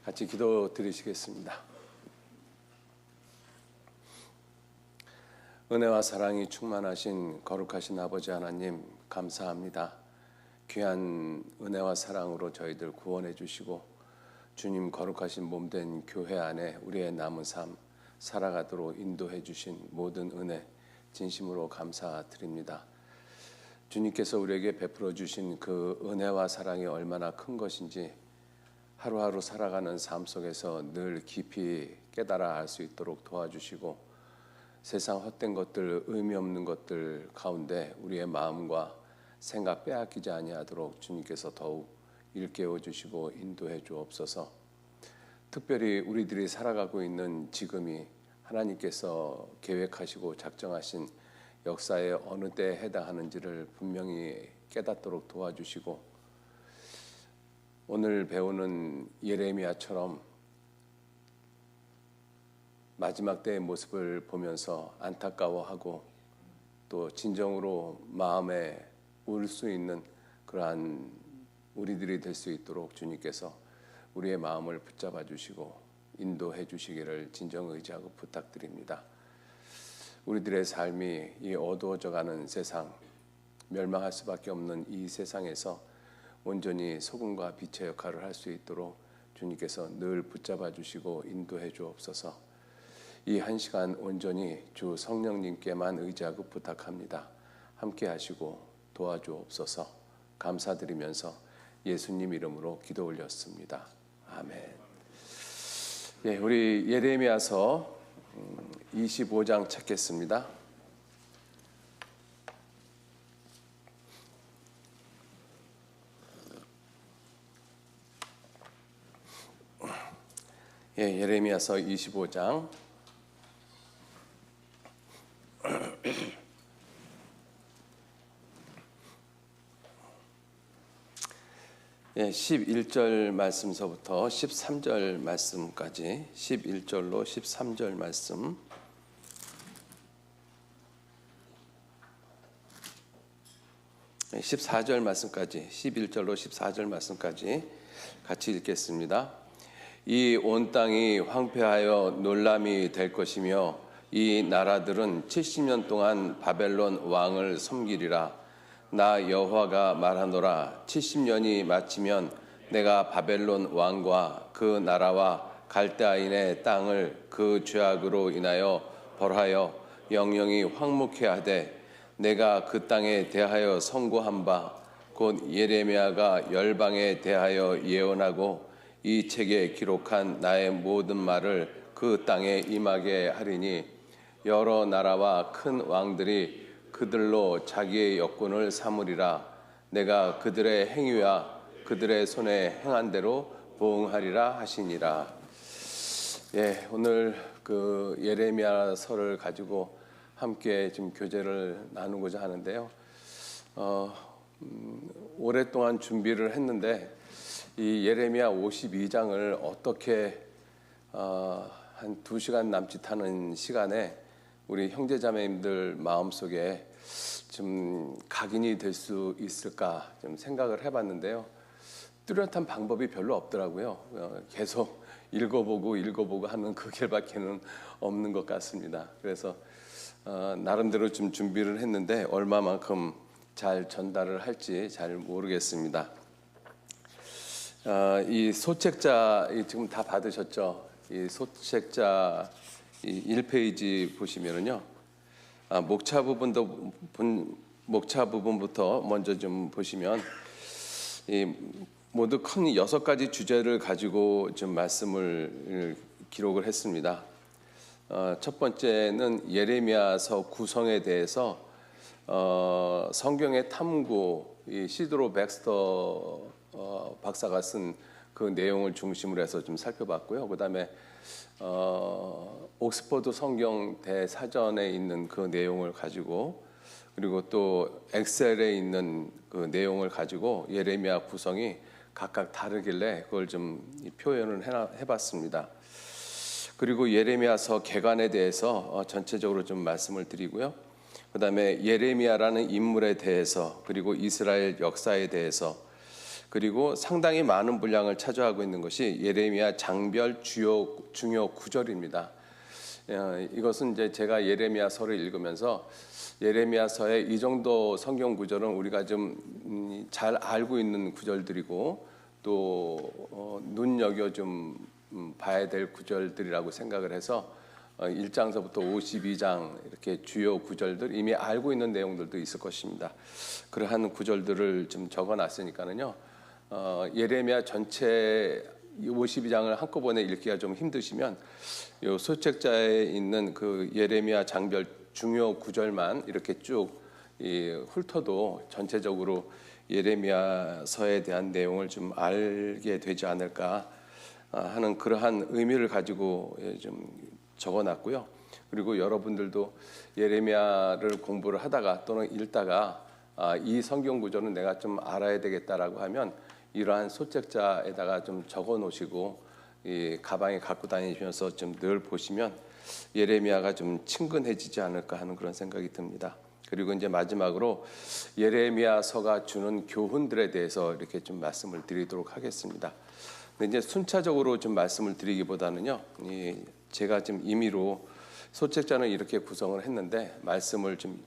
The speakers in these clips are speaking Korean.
같이 기도 드리시겠습니다. 은혜와 사랑이 충만하신 거룩하신 아버지 하나님, 감사합니다. 귀한 은혜와 사랑으로 저희들 구원해 주시고 주님 거룩하신 몸된 교회 안에 우리의 남은 삶 살아가도록 인도해 주신 모든 은혜 진심으로 감사드립니다. 주님께서 우리에게 베풀어 주신 그 은혜와 사랑이 얼마나 큰 것인지 하루하루 살아가는 삶 속에서 늘 깊이 깨달아 알 수 있도록 도와주시고 세상 헛된 것들, 의미 없는 것들 가운데 우리의 마음과 생각 빼앗기지 아니하도록 주님께서 더욱 일깨워 주시고 인도해 주옵소서. 특별히 우리들이 살아가고 있는 지금이 하나님께서 계획하시고 작정하신 역사의 어느 때에 해당하는지를 분명히 깨닫도록 도와주시고 오늘 배우는 예레미야처럼 마지막 때의 모습을 보면서 안타까워하고 또 진정으로 마음에 울 수 있는 그러한 우리들이 될 수 있도록 주님께서 우리의 마음을 붙잡아 주시고 인도해 주시기를 진정 의지하고 부탁드립니다. 우리들의 삶이 이 어두워져가는 세상, 멸망할 수밖에 없는 이 세상에서 온전히 소금과 빛의 역할을 할 수 있도록 주님께서 늘 붙잡아 주시고 인도해 주옵소서. 이 한 시간 온전히 주 성령님께만 의지하고 부탁합니다. 함께 하시고 도와주옵소서. 감사드리면서 예수님 이름으로 기도 올렸습니다. 아멘. 예, 우리 예레미야서 25장 찾겠습니다. 예, 예레미야서 25장 11절 말씀서부터 13절 말씀까지 11절로 13절 말씀 14절 말씀까지 11절로 14절 말씀까지 같이 읽겠습니다. 이 온 땅이 황폐하여 놀람이 될 것이며 이 나라들은 70년 동안 바벨론 왕을 섬기리라. 나 여호와가 말하노라. 70년이 마치면 내가 바벨론 왕과 그 나라와 갈대아인의 땅을 그 죄악으로 인하여 벌하여 영영이 황무케 하되 내가 그 땅에 대하여 선고한 바 곧 예레미야가 열방에 대하여 예언하고 이 책에 기록한 나의 모든 말을 그 땅에 임하게 하리니 여러 나라와 큰 왕들이 그들로 자기의 역군을 삼으리라. 내가 그들의 행위와 그들의 손에 행한 대로 보응하리라 하시니라. 예, 오늘 그 예레미야서를 가지고 함께 지금 교제를 나누고자 하는데요. 오랫동안 준비를 했는데 이 예레미야 52장을 어떻게 한 2시간 남짓하는 시간에 우리 형제자매님들 마음속에 좀 각인이 될 수 있을까 좀 생각을 해봤는데요. 뚜렷한 방법이 별로 없더라고요. 계속 읽어보고 하는 그 길밖에는 없는 것 같습니다. 그래서 나름대로 좀 준비를 했는데 얼마만큼 잘 전달을 할지 잘 모르겠습니다. 이 소책자 지금 다 받으셨죠? 이 소책자 이 1페이지 보시면은요. 목차 부분부터 먼저 좀 보시면 이 모두 큰 6가지 주제를 가지고 좀 말씀을 기록을 했습니다. 첫 번째는 예레미야서 구성에 대해서 성경의 탐구 이 시드로 백스터 박사가 쓴 그 내용을 중심으로 해서 좀 살펴봤고요. 그다음에 옥스퍼드 성경 대사전에 있는 그 내용을 가지고 그리고 또 엑셀에 있는 그 내용을 가지고 예레미야 구성이 각각 다르길래 그걸 좀 표현을 해봤습니다. 그리고 예레미야서 개관에 대해서 전체적으로 좀 말씀을 드리고요. 그다음에 예레미야라는 인물에 대해서 그리고 이스라엘 역사에 대해서 그리고 상당히 많은 분량을 차지하고 있는 것이 예레미야 장별 중요 구절입니다. 이것은 이제 제가 예레미야서를 읽으면서 예레미야서의 이 정도 성경 구절은 우리가 좀 잘 알고 있는 구절들이고 또 눈여겨 좀 봐야 될 구절들이라고 생각을 해서 1장서부터 52장 이렇게 주요 구절들 이미 알고 있는 내용들도 있을 것입니다. 그러한 구절들을 좀 적어놨으니까는요. 예레미야 전체 52장을 한꺼번에 읽기가 좀 힘드시면 요 소책자에 있는 그 예레미야 장별 중요 구절만 이렇게 쭉 훑어도 전체적으로 예레미야서에 대한 내용을 좀 알게 되지 않을까 하는 그러한 의미를 가지고 좀 적어놨고요. 그리고 여러분들도 예레미야를 공부를 하다가 또는 읽다가 이 성경 구절은 내가 좀 알아야 되겠다라고 하면 이러한 소책자에다가 좀 적어 놓으시고 이 가방에 갖고 다니시면서 좀 늘 보시면 예레미야가 좀 친근해지지 않을까 하는 그런 생각이 듭니다. 그리고 이제 마지막으로 예레미야서가 주는 교훈들에 대해서 이렇게 좀 말씀을 드리도록 하겠습니다. 근데 이제 순차적으로 좀 말씀을 드리기보다는요, 제가 좀 임의로 소책자는 이렇게 구성을 했는데 말씀을 좀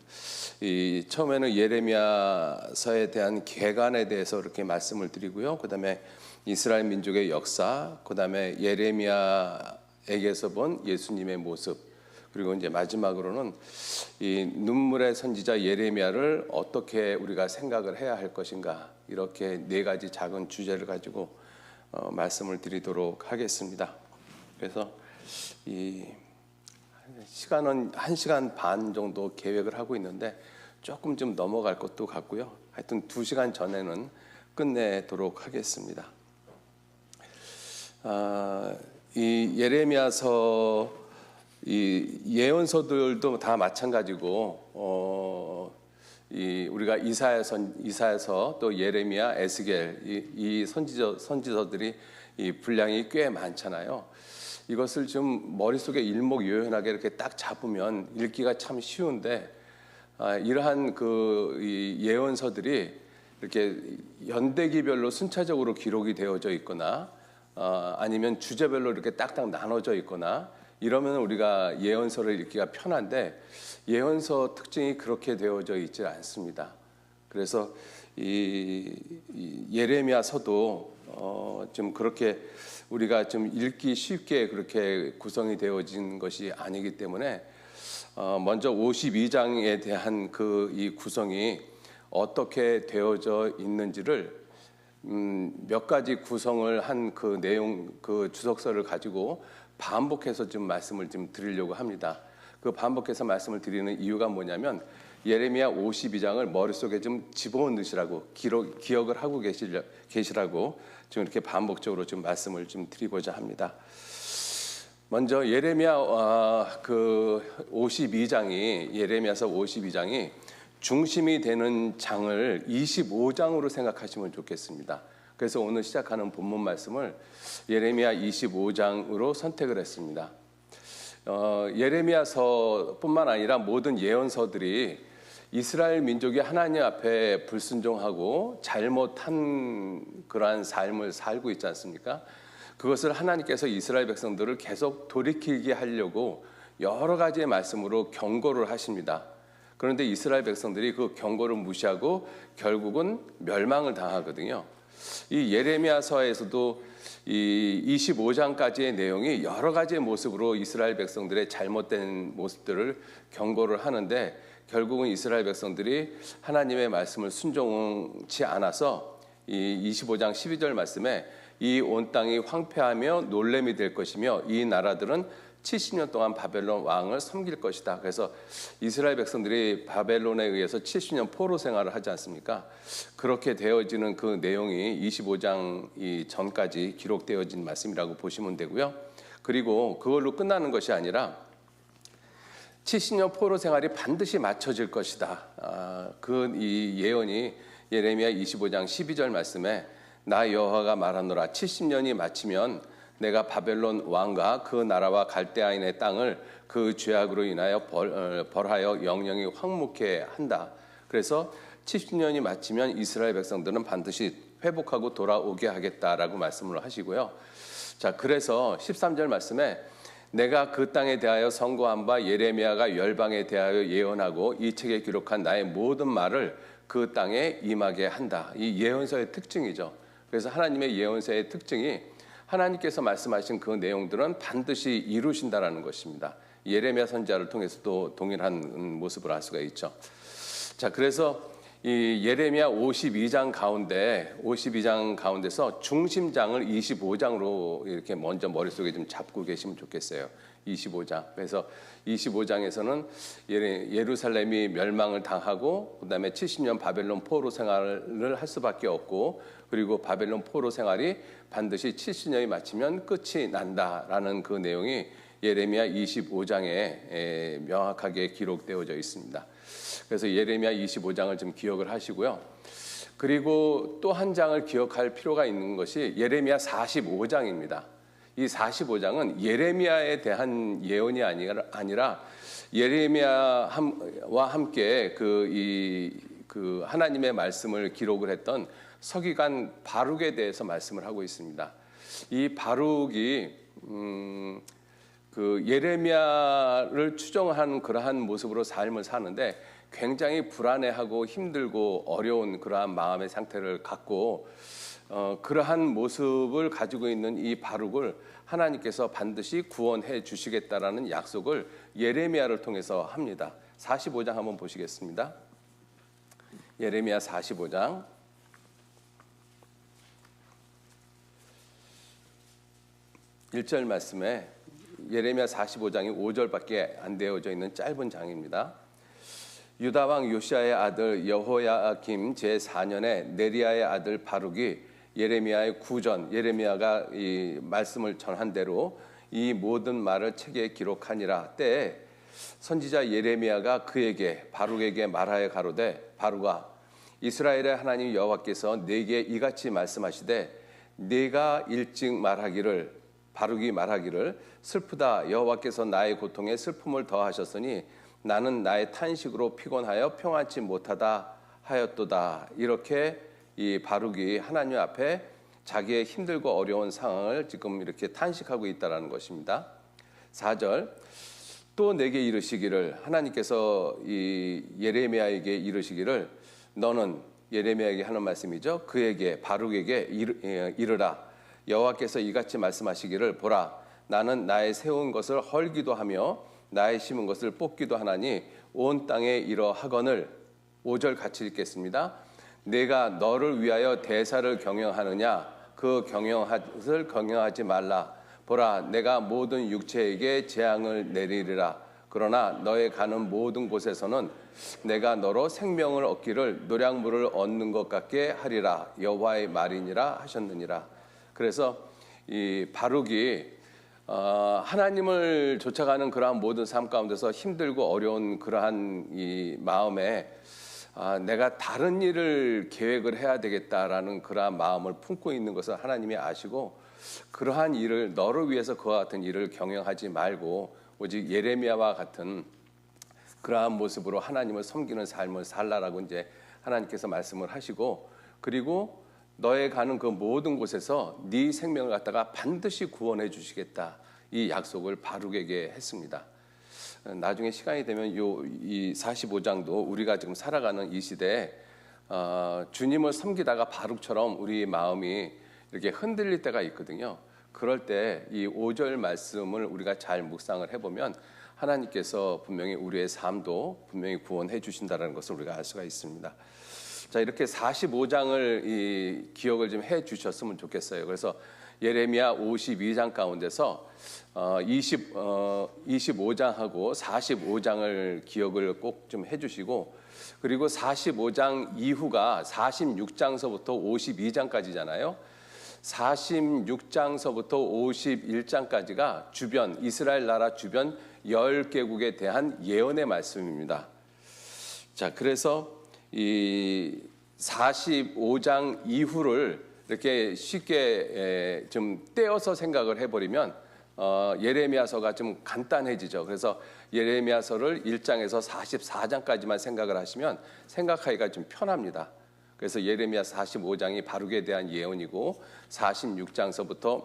처음에는 예레미야서에 대한 개관에 대해서 이렇게 말씀을 드리고요. 그다음에 이스라엘 민족의 역사, 그다음에 예레미야에게서 본 예수님의 모습, 그리고 이제 마지막으로는 이 눈물의 선지자 예레미야를 어떻게 우리가 생각을 해야 할 것인가, 이렇게 네 가지 작은 주제를 가지고 말씀을 드리도록 하겠습니다. 그래서 이 시간은 1시간 반 정도 계획을 하고 있는데 조금 좀 넘어갈 것도 같고요. 하여튼 2시간 전에는 끝내도록 하겠습니다. 이 예레미야서 이 예언서들도 다 마찬가지고 우리가 이사야서 또 예레미야, 에스겔 이 선지서들이 이 분량이 꽤 많잖아요. 이것을 좀 머릿속에 일목요연하게 이렇게 딱 잡으면 읽기가 참 쉬운데 이러한 이 예언서들이 이렇게 연대기별로 순차적으로 기록이 되어져 있거나 아니면 주제별로 이렇게 딱딱 나눠져 있거나 이러면 우리가 예언서를 읽기가 편한데 예언서 특징이 그렇게 되어져 있지 않습니다. 그래서 이 예레미야서도 좀 그렇게 우리가 좀 읽기 쉽게 그렇게 구성이 되어진 것이 아니기 때문에 먼저 52장에 대한 이 구성이 어떻게 되어져 있는지를 몇 가지 구성을 한 그 내용, 그 주석서를 가지고 반복해서 좀 말씀을 좀 드리려고 합니다. 그 반복해서 말씀을 드리는 이유가 뭐냐면 예레미야 52장을 머릿속에 좀 집어넣으시라고 기억을 하고 계시라고 지금 이렇게 반복적으로 좀 말씀을 좀 드리고자 합니다. 먼저 예레미야 그 52장이 예레미야서 52장이 중심이 되는 장을 25장으로 생각하시면 좋겠습니다. 그래서 오늘 시작하는 본문 말씀을 예레미야 25장으로 선택을 했습니다. 예레미야서뿐만 아니라 모든 예언서들이 이스라엘 민족이 하나님 앞에 불순종하고 잘못한 그러한 삶을 살고 있지 않습니까? 그것을 하나님께서 이스라엘 백성들을 계속 돌이키게 하려고 여러 가지의 말씀으로 경고를 하십니다. 그런데 이스라엘 백성들이 그 경고를 무시하고 결국은 멸망을 당하거든요. 이 예레미야서에서도 이 25장까지의 내용이 여러 가지의 모습으로 이스라엘 백성들의 잘못된 모습들을 경고를 하는데 결국은 이스라엘 백성들이 하나님의 말씀을 순종치 않아서 이 25장 12절 말씀에 이 온 땅이 황폐하며 놀램이 될 것이며 이 나라들은 70년 동안 바벨론 왕을 섬길 것이다. 그래서 이스라엘 백성들이 바벨론에 의해서 70년 포로 생활을 하지 않습니까? 그렇게 되어지는 그 내용이 25장 전까지 기록되어진 말씀이라고 보시면 되고요. 그리고 그걸로 끝나는 것이 아니라 70년 포로 생활이 반드시 맞춰질 것이다. 이 예언이 예레미야 25장 12절 말씀에 나 여호와가 말하노라 70년이 마치면 내가 바벨론 왕과 그 나라와 갈대아인의 땅을 그 죄악으로 인하여 벌하여 영영이 황무케 한다. 그래서 70년이 마치면 이스라엘 백성들은 반드시 회복하고 돌아오게 하겠다라고 말씀을 하시고요. 자, 그래서 13절 말씀에 내가 그 땅에 대하여 선고한 바 예레미야가 열방에 대하여 예언하고 이 책에 기록한 나의 모든 말을 그 땅에 임하게 한다. 이 예언서의 특징이죠. 그래서 하나님의 예언서의 특징이 하나님께서 말씀하신 그 내용들은 반드시 이루신다라는 것입니다. 예레미야 선지자를 통해서도 동일한 모습을 알 수가 있죠. 자, 그래서 이 예레미야 52장 가운데서 중심장을 25장으로 이렇게 먼저 머릿속에 좀 잡고 계시면 좋겠어요. 25장. 그래서 25장에서는 예루살렘이 멸망을 당하고 그다음에 70년 바벨론 포로 생활을 할 수밖에 없고 그리고 바벨론 포로 생활이 반드시 70년이 마치면 끝이 난다라는 그 내용이 예레미야 25장에 명확하게 기록되어져 있습니다. 그래서 예레미야 25장을 좀 기억을 하시고요. 그리고 또 한 장을 기억할 필요가 있는 것이 예레미야 45장입니다. 이 45장은 예레미야에 대한 예언이 아니라 예레미야와 함께 그 하나님의 말씀을 기록을 했던 서기관 바룩에 대해서 말씀을 하고 있습니다. 이 바룩이 그 예레미야를 추종하는 그러한 모습으로 삶을 사는데 굉장히 불안해하고 힘들고 어려운 그러한 마음의 상태를 갖고 그러한 모습을 가지고 있는 이 바룩을 하나님께서 반드시 구원해 주시겠다라는 약속을 예레미야를 통해서 합니다. 45장 한번 보시겠습니다. 예레미야 45장 1절 말씀에 예레미야 45장이 5절밖에 안 되어져 있는 짧은 장입니다. 유다 왕 요시야의 아들 여호야김 제4년에 네리야의 아들 바룩이 예레미야의 구전, 예레미야가 이 말씀을 전한 대로 이 모든 말을 책에 기록하니라. 때에 선지자 예레미야가 바룩에게 말하여 가로되 바룩아 이스라엘의 하나님 여호와께서 내게 이같이 말씀하시되 네가 일찍 바룩이 말하기를 슬프다 여호와께서 나의 고통에 슬픔을 더하셨으니 나는 나의 탄식으로 피곤하여 평안치 못하다 하였도다. 이렇게 이 바룩이 하나님 앞에 자기의 힘들고 어려운 상황을 지금 이렇게 탄식하고 있다라는 것입니다. 4절 또 내게 이르시기를 하나님께서 이 예레미야에게 이르시기를 너는 예레미야에게 하는 말씀이죠. 그에게 바룩에게 이르라 여호와께서 이같이 말씀하시기를 보라 나는 나의 세운 것을 헐기도 하며 나의 심은 것을 뽑기도 하나니 온 땅에 이러하거늘 5절 같이 읽겠습니다. 내가 너를 위하여 대사를 경영하느냐 그 경영을 경영하지 말라. 보라 내가 모든 육체에게 재앙을 내리리라. 그러나 너의 가는 모든 곳에서는 내가 너로 생명을 얻기를 노량물을 얻는 것 같게 하리라. 여호와의 말이니라 하셨느니라. 그래서 이 바룩이 하나님을 쫓아가는 그러한 모든 삶 가운데서 힘들고 어려운 그러한 이 마음에 내가 다른 일을 계획을 해야 되겠다라는 그러한 마음을 품고 있는 것을 하나님이 아시고 그러한 일을 너를 위해서 그와 같은 일을 경영하지 말고 오직 예레미야와 같은 그러한 모습으로 하나님을 섬기는 삶을 살라라고 이제 하나님께서 말씀을 하시고 그리고 너의 가는 그 모든 곳에서 네 생명을 갖다가 반드시 구원해 주시겠다. 이 약속을 바룩에게 했습니다. 나중에 시간이 되면 이 45장도 우리가 지금 살아가는 이 시대에 주님을 섬기다가 바룩처럼 우리 마음이 이렇게 흔들릴 때가 있거든요. 그럴 때 이 5절 말씀을 우리가 잘 묵상을 해보면 하나님께서 분명히 우리의 삶도 분명히 구원해 주신다는 것을 우리가 알 수가 있습니다. 자, 이렇게 45장을 이 기억을 좀 해 주셨으면 좋겠어요. 그래서 예레미야 52장 가운데서 25장하고 45장을 기억을 꼭 좀 해 주시고 그리고 45장 이후가 46장서부터 52장까지잖아요. 46장서부터 51장까지가 이스라엘 나라 주변 10개국에 대한 예언의 말씀입니다. 자, 그래서 이 45장 이후를 이렇게 쉽게 좀 떼어서 생각을 해버리면 예레미야서가 좀 간단해지죠. 그래서 예레미야서를 1장에서 44장까지만 생각을 하시면 생각하기가 좀 편합니다. 그래서 예레미야 45장이 바룩에 대한 예언이고 46장서부터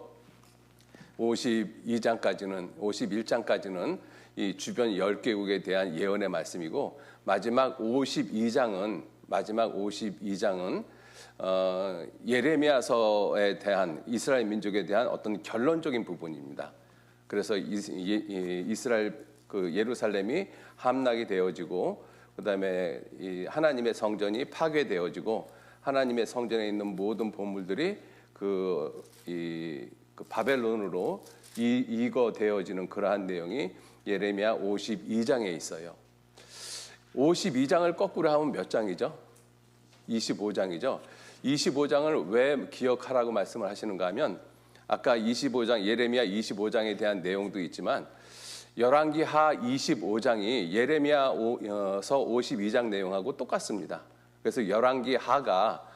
51장까지는 이 주변 10개국에 대한 예언의 말씀이고 마지막 52장은 예레미야서에 대한 이스라엘 민족에 대한 어떤 결론적인 부분입니다. 그래서 이스라엘 예루살렘이 함락이 되어지고 그다음에 이 하나님의 성전이 파괴되어지고 하나님의 성전에 있는 모든 보물들이 그 바벨론으로 이거되어지는 그러한 내용이 예레미야 52장에 있어요. 52장을 거꾸로 하면 몇 장이죠? 25장이죠. 25장을 왜 기억하라고 말씀을 하시는가 하면 아까 25장 예레미야 25장에 대한 내용도 있지만 열왕기하 25장이 예레미야서 52장 내용하고 똑같습니다. 그래서 열왕기하가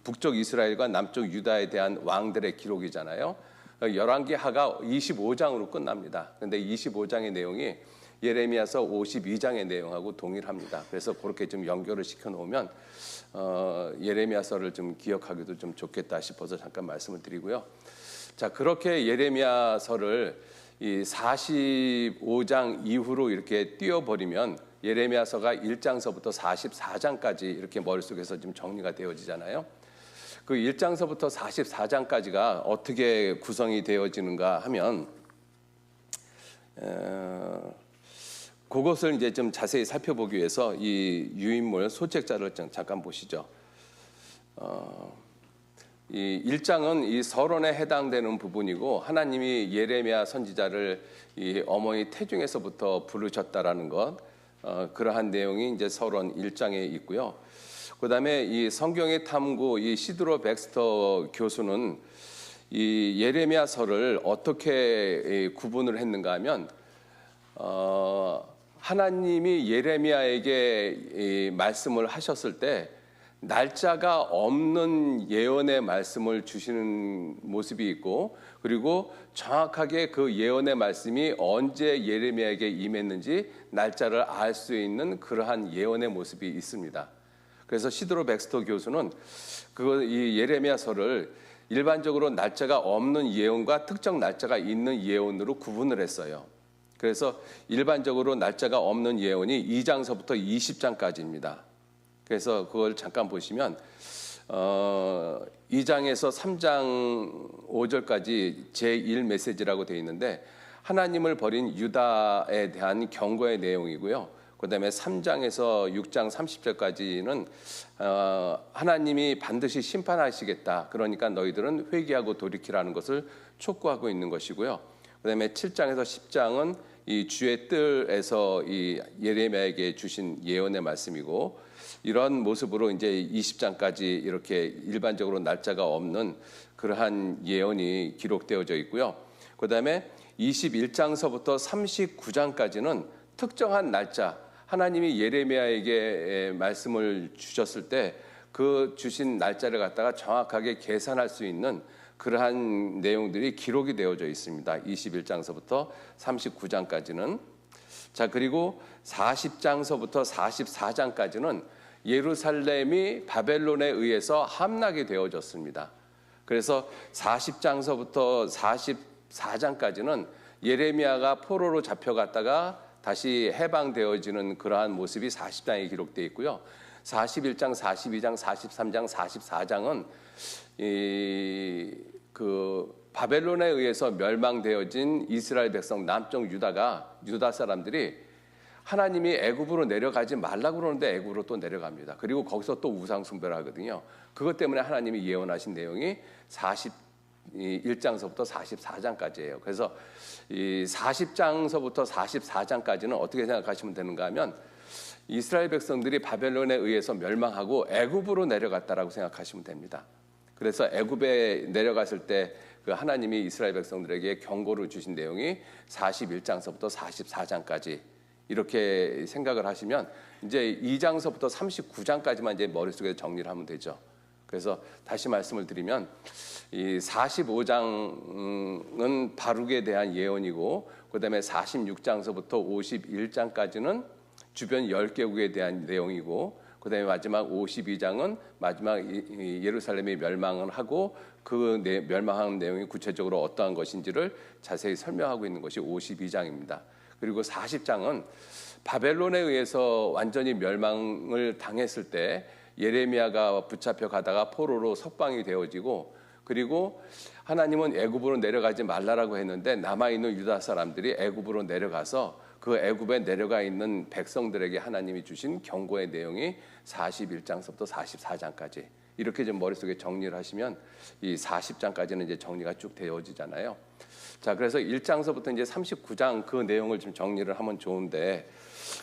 북쪽 이스라엘과 남쪽 유다에 대한 왕들의 기록이잖아요. 열왕기하가 25장으로 끝납니다. 그런데 25장의 내용이 예레미야서 52장의 내용하고 동일합니다. 그래서 그렇게 좀 연결을 시켜 놓으면 예레미야서를 좀 기억하기도 좀 좋겠다 싶어서 잠깐 말씀을 드리고요. 자, 그렇게 예레미야서를 이 45장 이후로 이렇게 띄워버리면 예레미야서가 1장서부터 44장까지 이렇게 머릿속에서 좀 정리가 되어지잖아요. 그 1장서부터 44장까지가 어떻게 구성이 되어지는가 하면 그것을 이제 좀 자세히 살펴보기 위해서 이 유인물 소책자를 잠깐 보시죠. 이 1장은 이 서론에 해당되는 부분이고 하나님이 예레미야 선지자를 이 어머니 태중에서부터 부르셨다라는 것, 그러한 내용이 이제 서론 1장에 있고요. 그다음에 이 성경의 탐구 이 시드로 백스터 교수는 이 예레미야서를 어떻게 구분을 했는가 하면 하나님이 예레미야에게 말씀을 하셨을 때 날짜가 없는 예언의 말씀을 주시는 모습이 있고 그리고 정확하게 그 예언의 말씀이 언제 예레미야에게 임했는지 날짜를 알 수 있는 그러한 예언의 모습이 있습니다. 그래서 시드로 백스터 교수는 이 예레미야서를 일반적으로 날짜가 없는 예언과 특정 날짜가 있는 예언으로 구분을 했어요. 그래서 일반적으로 날짜가 없는 예언이 2장서부터 20장까지입니다. 그래서 그걸 잠깐 보시면 2장에서 3장 5절까지 제1 메시지라고 되어 있는데 하나님을 버린 유다에 대한 경고의 내용이고요. 그다음에 3장에서 6장 30절까지는 하나님이 반드시 심판하시겠다. 그러니까 너희들은 회개하고 돌이키라는 것을 촉구하고 있는 것이고요. 그다음에 7장에서 10장은 이 주의 뜰에서 이 예레미야에게 주신 예언의 말씀이고 이런 모습으로 이제 20장까지 이렇게 일반적으로 날짜가 없는 그러한 예언이 기록되어져 있고요. 그다음에 21장서부터 39장까지는 특정한 날짜 하나님이 예레미야에게 말씀을 주셨을 때 그 주신 날짜를 갖다가 정확하게 계산할 수 있는 그러한 내용들이 기록이 되어져 있습니다. 21장서부터 39장까지는. 자, 그리고 40장서부터 44장까지는 예루살렘이 바벨론에 의해서 함락이 되어졌습니다. 그래서 40장서부터 44장까지는 예레미야가 포로로 잡혀갔다가 다시 해방되어지는 그러한 모습이 40장에 기록되어 있고요. 41장, 42장, 43장, 44장은 바벨론에 의해서 멸망되어진 이스라엘 백성 남쪽 유다 사람들이 하나님이 애굽으로 내려가지 말라고 그러는데 애굽으로 또 내려갑니다. 그리고 거기서 또 우상 숭배를 하거든요. 그것 때문에 하나님이 예언하신 내용이 41장서부터 44장까지예요. 그래서 이 40장서부터 44장까지는 어떻게 생각하시면 되는가 하면 이스라엘 백성들이 바벨론에 의해서 멸망하고 애굽으로 내려갔다라고 생각하시면 됩니다. 그래서 애굽에 내려갔을 때 그 하나님이 이스라엘 백성들에게 경고를 주신 내용이 41장서부터 44장까지 이렇게 생각을 하시면 이제 2장서부터 39장까지만 이제 머릿속에 정리를 하면 되죠. 그래서 다시 말씀을 드리면 이 45장은 바룩에 대한 예언이고 그다음에 46장서부터 51장까지는 주변 10개국에 대한 내용이고 그다음에 마지막 52장은 마지막 예루살렘이 멸망을 하고 그 멸망하는 내용이 구체적으로 어떠한 것인지를 자세히 설명하고 있는 것이 52장입니다. 그리고 40장은 바벨론에 의해서 완전히 멸망을 당했을 때 예레미야가 붙잡혀 가다가 포로로 석방이 되어지고, 그리고 하나님은 애굽으로 내려가지 말라라고 했는데 남아있는 유다 사람들이 애굽으로 내려가서 그 애굽에 내려가 있는 백성들에게 하나님이 주신 경고의 내용이 41장서부터 44장까지 이렇게 좀 머릿속에 정리를 하시면 이 40장까지는 이제 정리가 쭉 되어지잖아요. 자, 그래서 1장서부터 이제 39장 그 내용을 좀 정리를 하면 좋은데,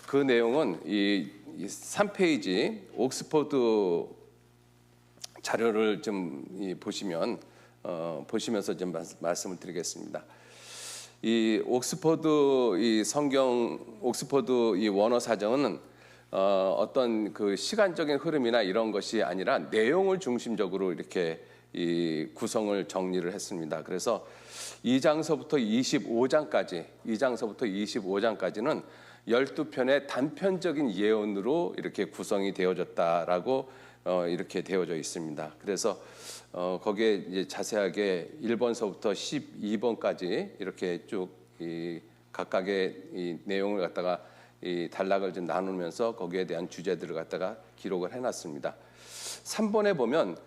그 내용은 이 3페이지 옥스퍼드 자료를 좀 보시면서 좀 말씀을 드리겠습니다. 이 옥스퍼드 이 원어 사전은 어떤 그 시간적인 흐름이나 이런 것이 아니라 내용을 중심적으로 이렇게 이 구성을 정리를 했습니다. 그래서 2장서부터 25장까지는 12편의 단편적인 예언으로 이렇게 구성이 되어졌다라고 이렇게 되어져 있습니다. 그래서 거기에 이제 자세하게 1번서부터 12번까지 이렇게 쭉 이 각각의 이 내용을 갖다가 이 단락을 좀 나누면서 거기에 대한 주제들을 갖다가 기록을 해놨습니다. 3번에 보면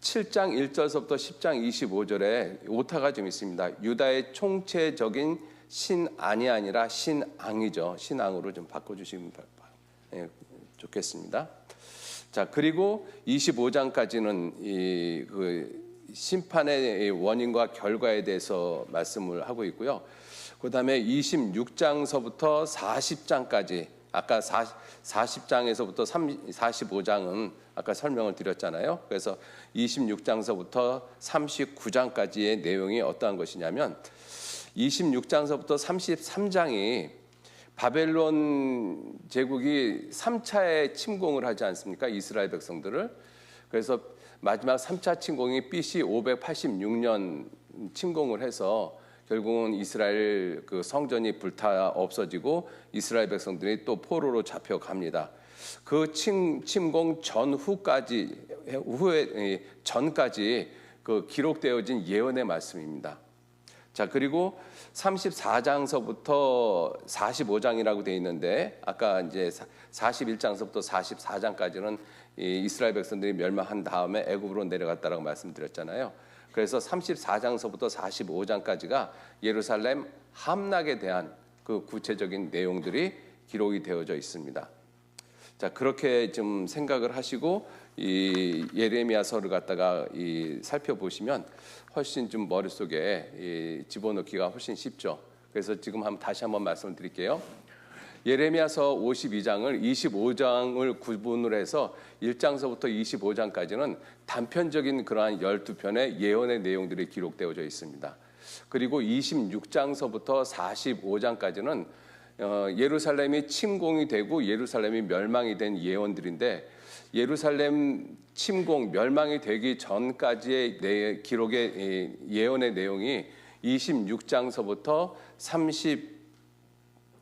7장 1절서부터 10장 25절에 오타가 좀 있습니다. 유다의 총체적인 신안이 아니라 신앙이죠. 신앙으로 좀 바꿔주시면 좋겠습니다. 자, 그리고 25장까지는 그 심판의 원인과 결과에 대해서 말씀을 하고 있고요. 그 다음에 26장서부터 40장까지, 아까 40장에서부터 45장은 아까 설명을 드렸잖아요. 그래서 26장서부터 39장까지의 내용이 어떠한 것이냐면, 26장서부터 33장이 바벨론 제국이 3차의 침공을 하지 않습니까? 이스라엘 백성들을. 그래서 마지막 3차 침공이 BC 586년 침공을 해서 결국은 이스라엘 그 성전이 불타 없어지고 이스라엘 백성들이 또 포로로 잡혀갑니다. 그 침공 전까지 그 기록되어진 예언의 말씀입니다. 자, 그리고 34장서부터 45장이라고 되어 있는데, 아까 이제 41장서부터 44장까지는 이스라엘 백성들이 멸망한 다음에 애굽으로 내려갔다라고 말씀드렸잖아요. 그래서 34장서부터 45장까지가 예루살렘 함락에 대한 그 구체적인 내용들이 기록이 되어져 있습니다. 자, 그렇게 좀 생각을 하시고 이 예레미야서를 갖다가 살펴보시면 훨씬 좀 머릿속에 집어넣기가 훨씬 쉽죠. 그래서 지금 다시 한번 말씀을 드릴게요. 예레미야서 52장을 25장을 구분을 해서 1장서부터 25장까지는 단편적인 그러한 12편의 예언의 내용들이 기록되어져 있습니다. 그리고 26장서부터 45장까지는 예루살렘이 침공이 되고 예루살렘이 멸망이 된 예언들인데, 예루살렘 침공, 멸망이 되기 전까지의 기록의 예언의 내용이 26장서부터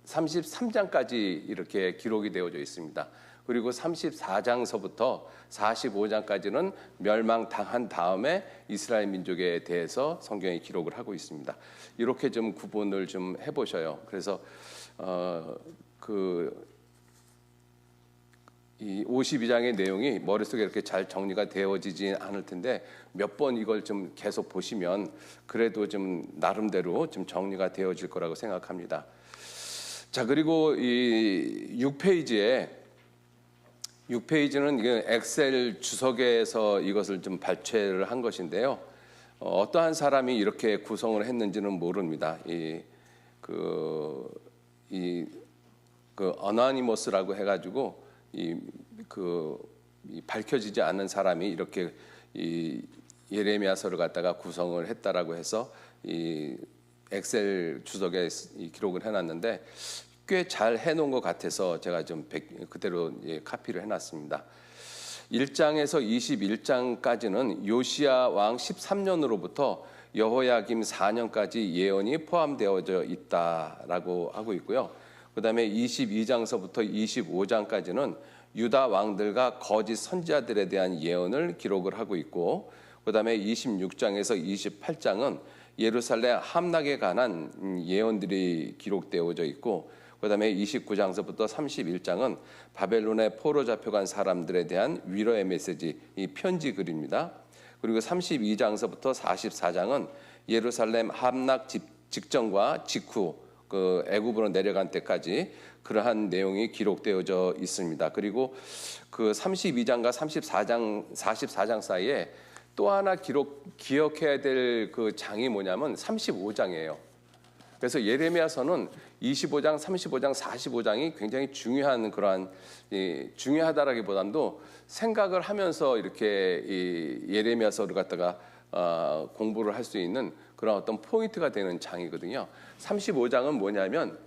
33장까지 이렇게 기록이 되어져 있습니다. 그리고 34장서부터 45장까지는 멸망당한 다음에 이스라엘 민족에 대해서 성경이 기록을 하고 있습니다. 이렇게 좀 구분을 좀 해보셔요. 그래서 이 52장의 내용이 머릿속에 이렇게 잘 정리가 되어지지 않을 텐데, 몇 번 이걸 좀 계속 보시면 그래도 좀 나름대로 좀 정리가 되어질 거라고 생각합니다. 자, 그리고 이 6페이지는 엑셀 주석에서 이것을 좀 발췌를 한 것인데요. 어떠한 사람이 이렇게 구성을 했는지는 모릅니다. 그 어나니머스라고 해가지고 밝혀지지 않는 사람이 이렇게 예레미야서를 갖다가 구성을 했다라고 해서 이 엑셀 주석에 기록을 해놨는데, 꽤 잘 해놓은 것 같아서 제가 좀 그대로 카피를 해놨습니다. 1장에서 21장까지는 요시야 왕 13년으로부터 여호야김 4년까지 예언이 포함되어져 있다라고 하고 있고요. 그 다음에 22장서부터 25장까지는 유다 왕들과 거짓 선지자들에 대한 예언을 기록을 하고 있고, 그다음에 26장에서 28장은 예루살렘 함락에 관한 예언들이 기록되어져 있고, 그다음에 29장서부터 31장은 바벨론에 포로 잡혀간 사람들에 대한 위로의 메시지, 이 편지 글입니다. 그리고 32장서부터 44장은 예루살렘 함락 직전과 직후 그 애굽으로 내려간 때까지 그러한 내용이 기록되어져 있습니다. 그리고 그 32장과 44장 사이에 또 하나 기억해야 될 그 장이 뭐냐면 35장이에요. 그래서 예레미야서는 25장, 35장, 45장이 굉장히 중요한 그러한 중요하다라기보다도 생각을 하면서 이렇게 이 예레미야서를 갖다가 공부를 할 수 있는 그런 어떤 포인트가 되는 장이거든요. 35장은 뭐냐면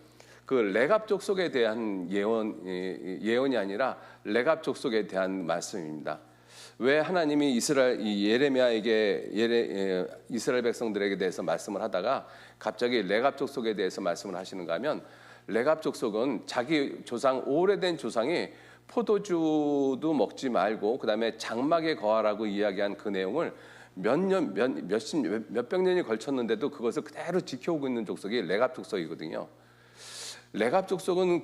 그 레갑 족속에 대한 예언이 아니라 레갑 족속에 대한 말씀입니다. 왜 하나님이 예레미야에게 이스라엘 백성들에게 대해서 말씀을 하다가 갑자기 레갑 족속에 대해서 말씀을 하시는가 하면, 레갑 족속은 자기 조상, 오래된 조상이 포도주도 먹지 말고 그다음에 장막에 거하라고 이야기한 그 내용을 몇백 년이 걸쳤는데도 그것을 그대로 지켜오고 있는 족속이 레갑 족속이거든요. 레갑 족속은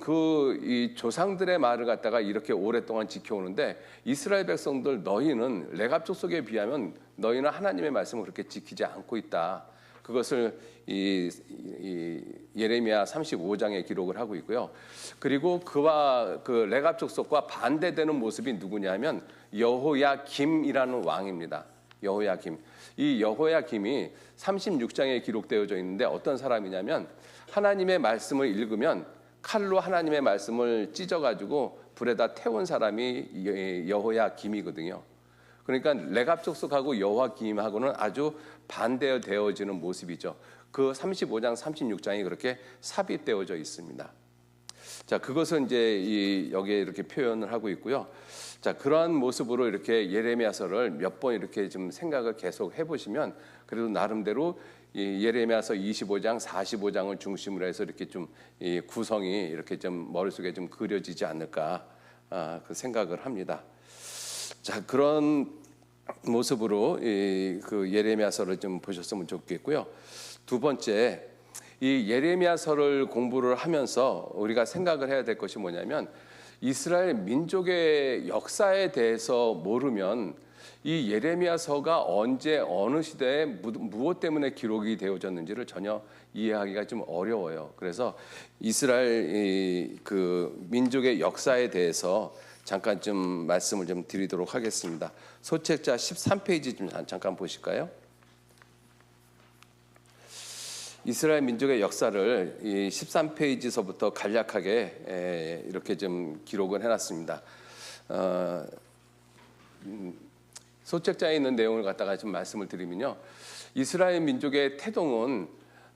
이 조상들의 말을 갖다가 이렇게 오랫동안 지켜오는데, 이스라엘 백성들 너희는 레갑 족속에 비하면 너희는 하나님의 말씀을 그렇게 지키지 않고 있다. 그것을 이 예레미야 35장에 기록을 하고 있고요. 그리고 그와 그 레갑 족속과 반대되는 모습이 누구냐면 여호야김이라는 왕입니다. 여호야김. 이 여호야김이 36장에 기록되어져 있는데 어떤 사람이냐면, 하나님의 말씀을 읽으면 칼로 하나님의 말씀을 찢어가지고 불에다 태운 사람이 여호야김이거든요. 그러니까 레갑 족속하고 여호야김하고는 아주 반대되어지는 모습이죠. 그 35장, 36장이 그렇게 삽입되어져 있습니다. 자, 그것은 이제 여기에 이렇게 표현을 하고 있고요. 자, 그러한 모습으로 이렇게 예레미야서를 몇 번 이렇게 좀 생각을 계속 해보시면 그래도 나름대로 예레미야서 25장, 45장을 중심으로 해서 이렇게 좀 구성이 이렇게 좀 머릿속에 좀 그려지지 않을까 그 생각을 합니다. 자, 그런 모습으로 그 예레미야서를 좀 보셨으면 좋겠고요. 두 번째, 이 예레미야서를 공부를 하면서 우리가 생각을 해야 될 것이 뭐냐면, 이스라엘 민족의 역사에 대해서 모르면 이 예레미야서가 언제 어느 시대에 무엇 때문에 기록이 되어졌는지를 전혀 이해하기가 좀 어려워요. 그래서 이스라엘 그 민족의 역사에 대해서 잠깐 좀 말씀을 좀 드리도록 하겠습니다. 소책자 13페이지 좀 잠깐 보실까요? 이스라엘 민족의 역사를 이 13페이지서부터 간략하게 이렇게 좀 기록을 해놨습니다. 소책자에 있는 내용을 갖다가 좀 말씀을 드리면요, 이스라엘 민족의 태동은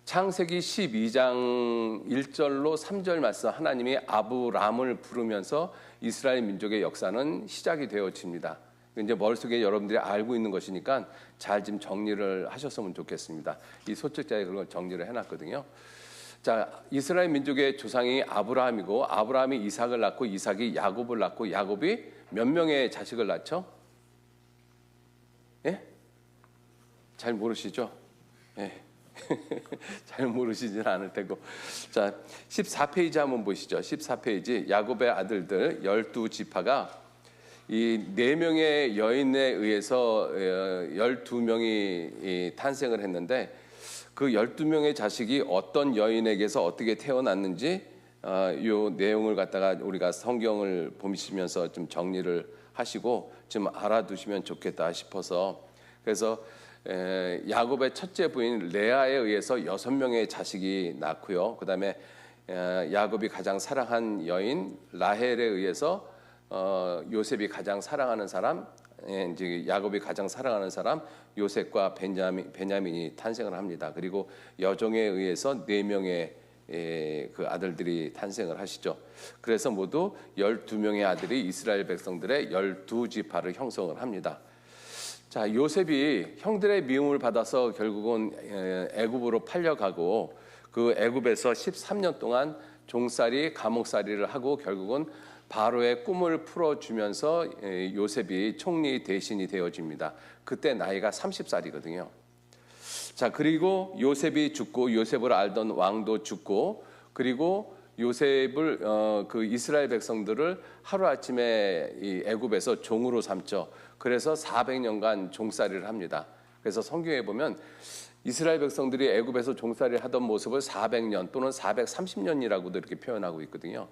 창세기 12장 1절로 3절 말씀, 하나님이 아브람을 부르면서 이스라엘 민족의 역사는 시작이 되어집니다. 이제 머릿속에 여러분들이 알고 있는 것이니까 잘 좀 정리를 하셨으면 좋겠습니다. 이 소책자에 그런 걸 정리를 해놨거든요. 자, 이스라엘 민족의 조상이 아브라함이고, 아브라함이 이삭을 낳고, 이삭이 야곱을 낳고, 야곱이 몇 명의 자식을 낳죠? 예? 잘 모르시죠? 예. 잘 모르시진 않을 테고. 자, 14페이지 한번 보시죠. 14페이지. 야곱의 아들들 12지파가 이 4명의 여인에 의해서 12명이 탄생을 했는데, 그 12명의 자식이 어떤 여인에게서 어떻게 태어났는지 이 내용을 갖다가 우리가 성경을 보시면서 좀 정리를 하시고 좀 알아두시면 좋겠다 싶어서, 그래서 야곱의 첫째 부인 레아에 의해서 6명의 자식이 낳고요. 그 다음에 야곱이 가장 사랑한 여인 라헬에 의해서 요셉이 가장 사랑하는 사람, 이제 야곱이 가장 사랑하는 사람 요셉과 베냐민이 탄생을 합니다. 그리고 여종에 의해서 4명의 그 아들들이 탄생을 하시죠. 그래서 모두 12명의 아들이 이스라엘 백성들의 12지파를 형성을 합니다. 자, 요셉이 형들의 미움을 받아서 결국은 애굽으로 팔려가고, 그 애굽에서 13년 동안 종살이, 감옥살이를 하고 결국은 바로의 꿈을 풀어주면서 요셉이 총리 대신이 되어집니다. 그때 나이가 30살이거든요. 자, 그리고 요셉이 죽고 요셉을 알던 왕도 죽고, 그리고 요셉을 그 이스라엘 백성들을 하루아침에 이 애굽에서 종으로 삼죠. 그래서 400년간 종살이를 합니다. 그래서 성경에 보면 이스라엘 백성들이 애굽에서 종살이를 하던 모습을 400년 또는 430년이라고도 이렇게 표현하고 있거든요.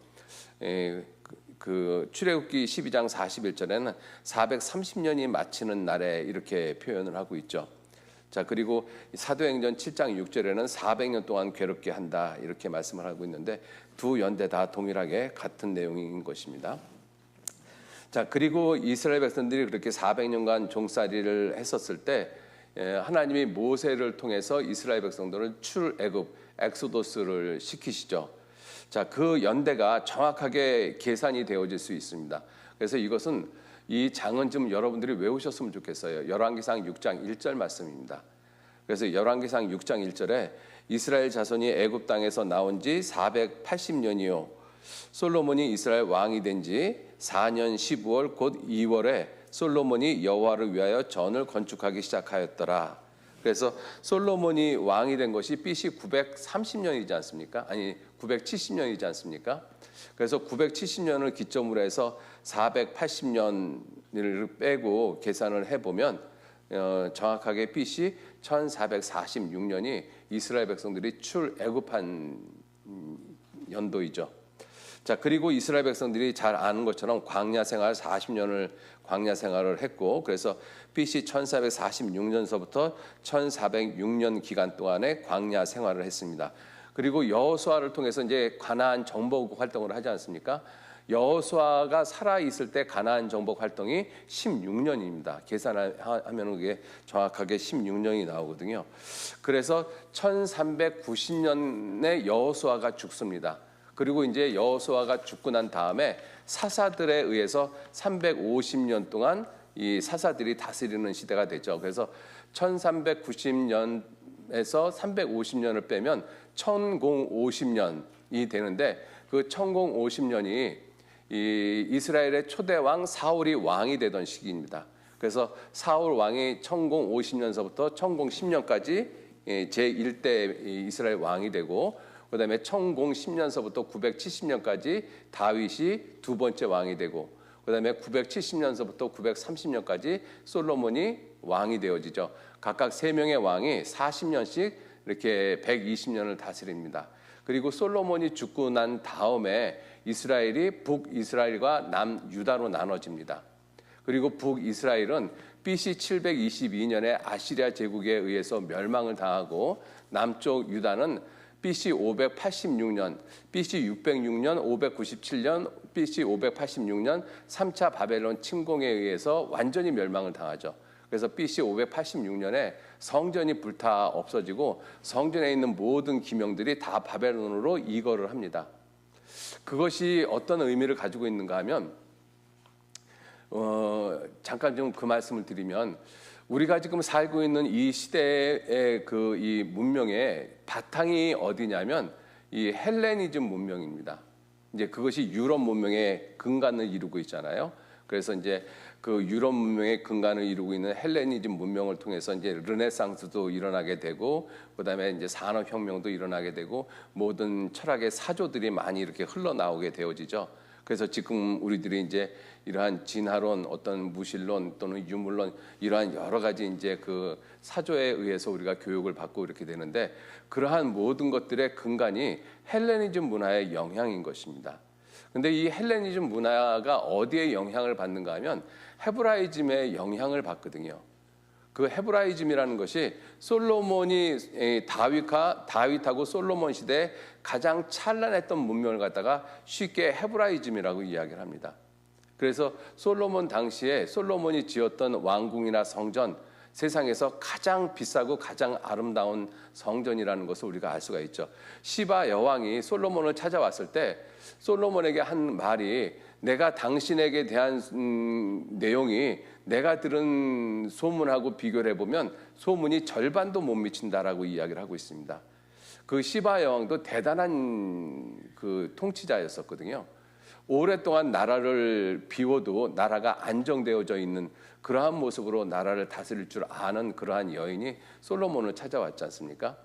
그 출애굽기 12장 41절에는 430년이 마치는 날에 이렇게 표현을 하고 있죠. 자, 그리고 사도행전 7장 6절에는 400년 동안 괴롭게 한다 이렇게 말씀을 하고 있는데 두 연대 다 동일하게 같은 내용인 것입니다. 자, 그리고 이스라엘 백성들이 그렇게 400년간 종살이를 했었을 때 하나님이 모세를 통해서 이스라엘 백성들을 출애굽 엑소도스를 시키시죠. 자, 그 연대가 정확하게 계산이 되어질 수 있습니다. 그래서 이것은 이 장은 좀 여러분들이 외우셨으면 좋겠어요. 열왕기상 6장 1절 말씀입니다. 그래서 열왕기상 6장 1절에 이스라엘 자손이 애굽 땅에서 나온 지 480년이요 솔로몬이 이스라엘 왕이 된 지 4년 15월 곧 2월에 솔로몬이 여호와를 위하여 전을 건축하기 시작하였더라. 그래서 솔로몬이 왕이 된 것이 BC 930년이지 않습니까? 아니 970년이지 않습니까? 그래서 970년을 기점으로 해서 480년을 빼고 계산을 해보면 정확하게 BC 1446년이 이스라엘 백성들이 출애굽한 연도이죠. 자, 그리고 이스라엘 백성들이 잘 아는 것처럼 광야 생활 40년을 광야 생활을 했고, 그래서 BC 1446년서부터 1406년 기간 동안에 광야 생활을 했습니다. 그리고 여호수아를 통해서 이제 가나안 정복 활동을 하지 않습니까? 여호수아가 살아 있을 때 가나안 정복 활동이 16년입니다. 계산하면 그게 정확하게 16년이 나오거든요. 그래서 1390년에 여호수아가 죽습니다. 그리고 이제 여호수아가 죽고 난 다음에 사사들에 의해서 350년 동안 이 사사들이 다스리는 시대가 되죠. 그래서 1390년에서 350년을 빼면 1050년이 되는데 그 1050년이 이 이스라엘의 초대 왕 사울이 왕이 되던 시기입니다. 그래서 사울 왕이 1050년서부터 1010년까지 제1대 이스라엘 왕이 되고, 그 다음에 1010년서부터 970년까지 다윗이 두 번째 왕이 되고, 그 다음에 970년서부터 930년까지 솔로몬이 왕이 되어지죠. 각각 3명의 왕이 40년씩 이렇게 120년을 다스립니다. 그리고 솔로몬이 죽고 난 다음에 이스라엘이 북이스라엘과 남유다로 나눠집니다. 그리고 북이스라엘은 BC 722년에 아시리아 제국에 의해서 멸망을 당하고, 남쪽 유다는 BC 586년, BC 606년, 597년, BC 586년 3차 바벨론 침공에 의해서 완전히 멸망을 당하죠. 그래서 BC 586년에 성전이 불타 없어지고 성전에 있는 모든 기명들이 다 바벨론으로 이거를 합니다. 그것이 어떤 의미를 가지고 있는가 하면 잠깐 좀 그 말씀을 드리면, 우리가 지금 살고 있는 이 시대의 이 문명의 바탕이 어디냐면 이 헬레니즘 문명입니다. 이제 그것이 유럽 문명의 근간을 이루고 있잖아요. 그래서 이제 그 유럽 문명의 근간을 이루고 있는 헬레니즘 문명을 통해서 이제 르네상스도 일어나게 되고, 그다음에 이제 산업혁명도 일어나게 되고, 모든 철학의 사조들이 많이 이렇게 흘러나오게 되어지죠. 그래서 지금 우리들이 이제 이러한 진화론, 어떤 무신론 또는 유물론, 이러한 여러 가지 이제 그 사조에 의해서 우리가 교육을 받고 이렇게 되는데, 그러한 모든 것들의 근간이 헬레니즘 문화의 영향인 것입니다. 근데 이 헬레니즘 문화가 어디에 영향을 받는가 하면 헤브라이즘의 영향을 받거든요. 그 헤브라이즘이라는 것이 솔로몬이 다윗하고 솔로몬 시대에 가장 찬란했던 문명을 갖다가 쉽게 헤브라이즘이라고 이야기를 합니다. 그래서 솔로몬 당시에 솔로몬이 지었던 왕궁이나 성전, 세상에서 가장 비싸고 가장 아름다운 성전이라는 것을 우리가 알 수가 있죠. 시바 여왕이 솔로몬을 찾아왔을 때 솔로몬에게 한 말이, 내가 당신에게 대한 내용이 내가 들은 소문하고 비교를 해보면 소문이 절반도 못 미친다라고 이야기를 하고 있습니다. 그 시바 여왕도 대단한 그 통치자였었거든요. 오랫동안 나라를 비워도 나라가 안정되어져 있는 그러한 모습으로 나라를 다스릴 줄 아는 그러한 여인이 솔로몬을 찾아왔지 않습니까?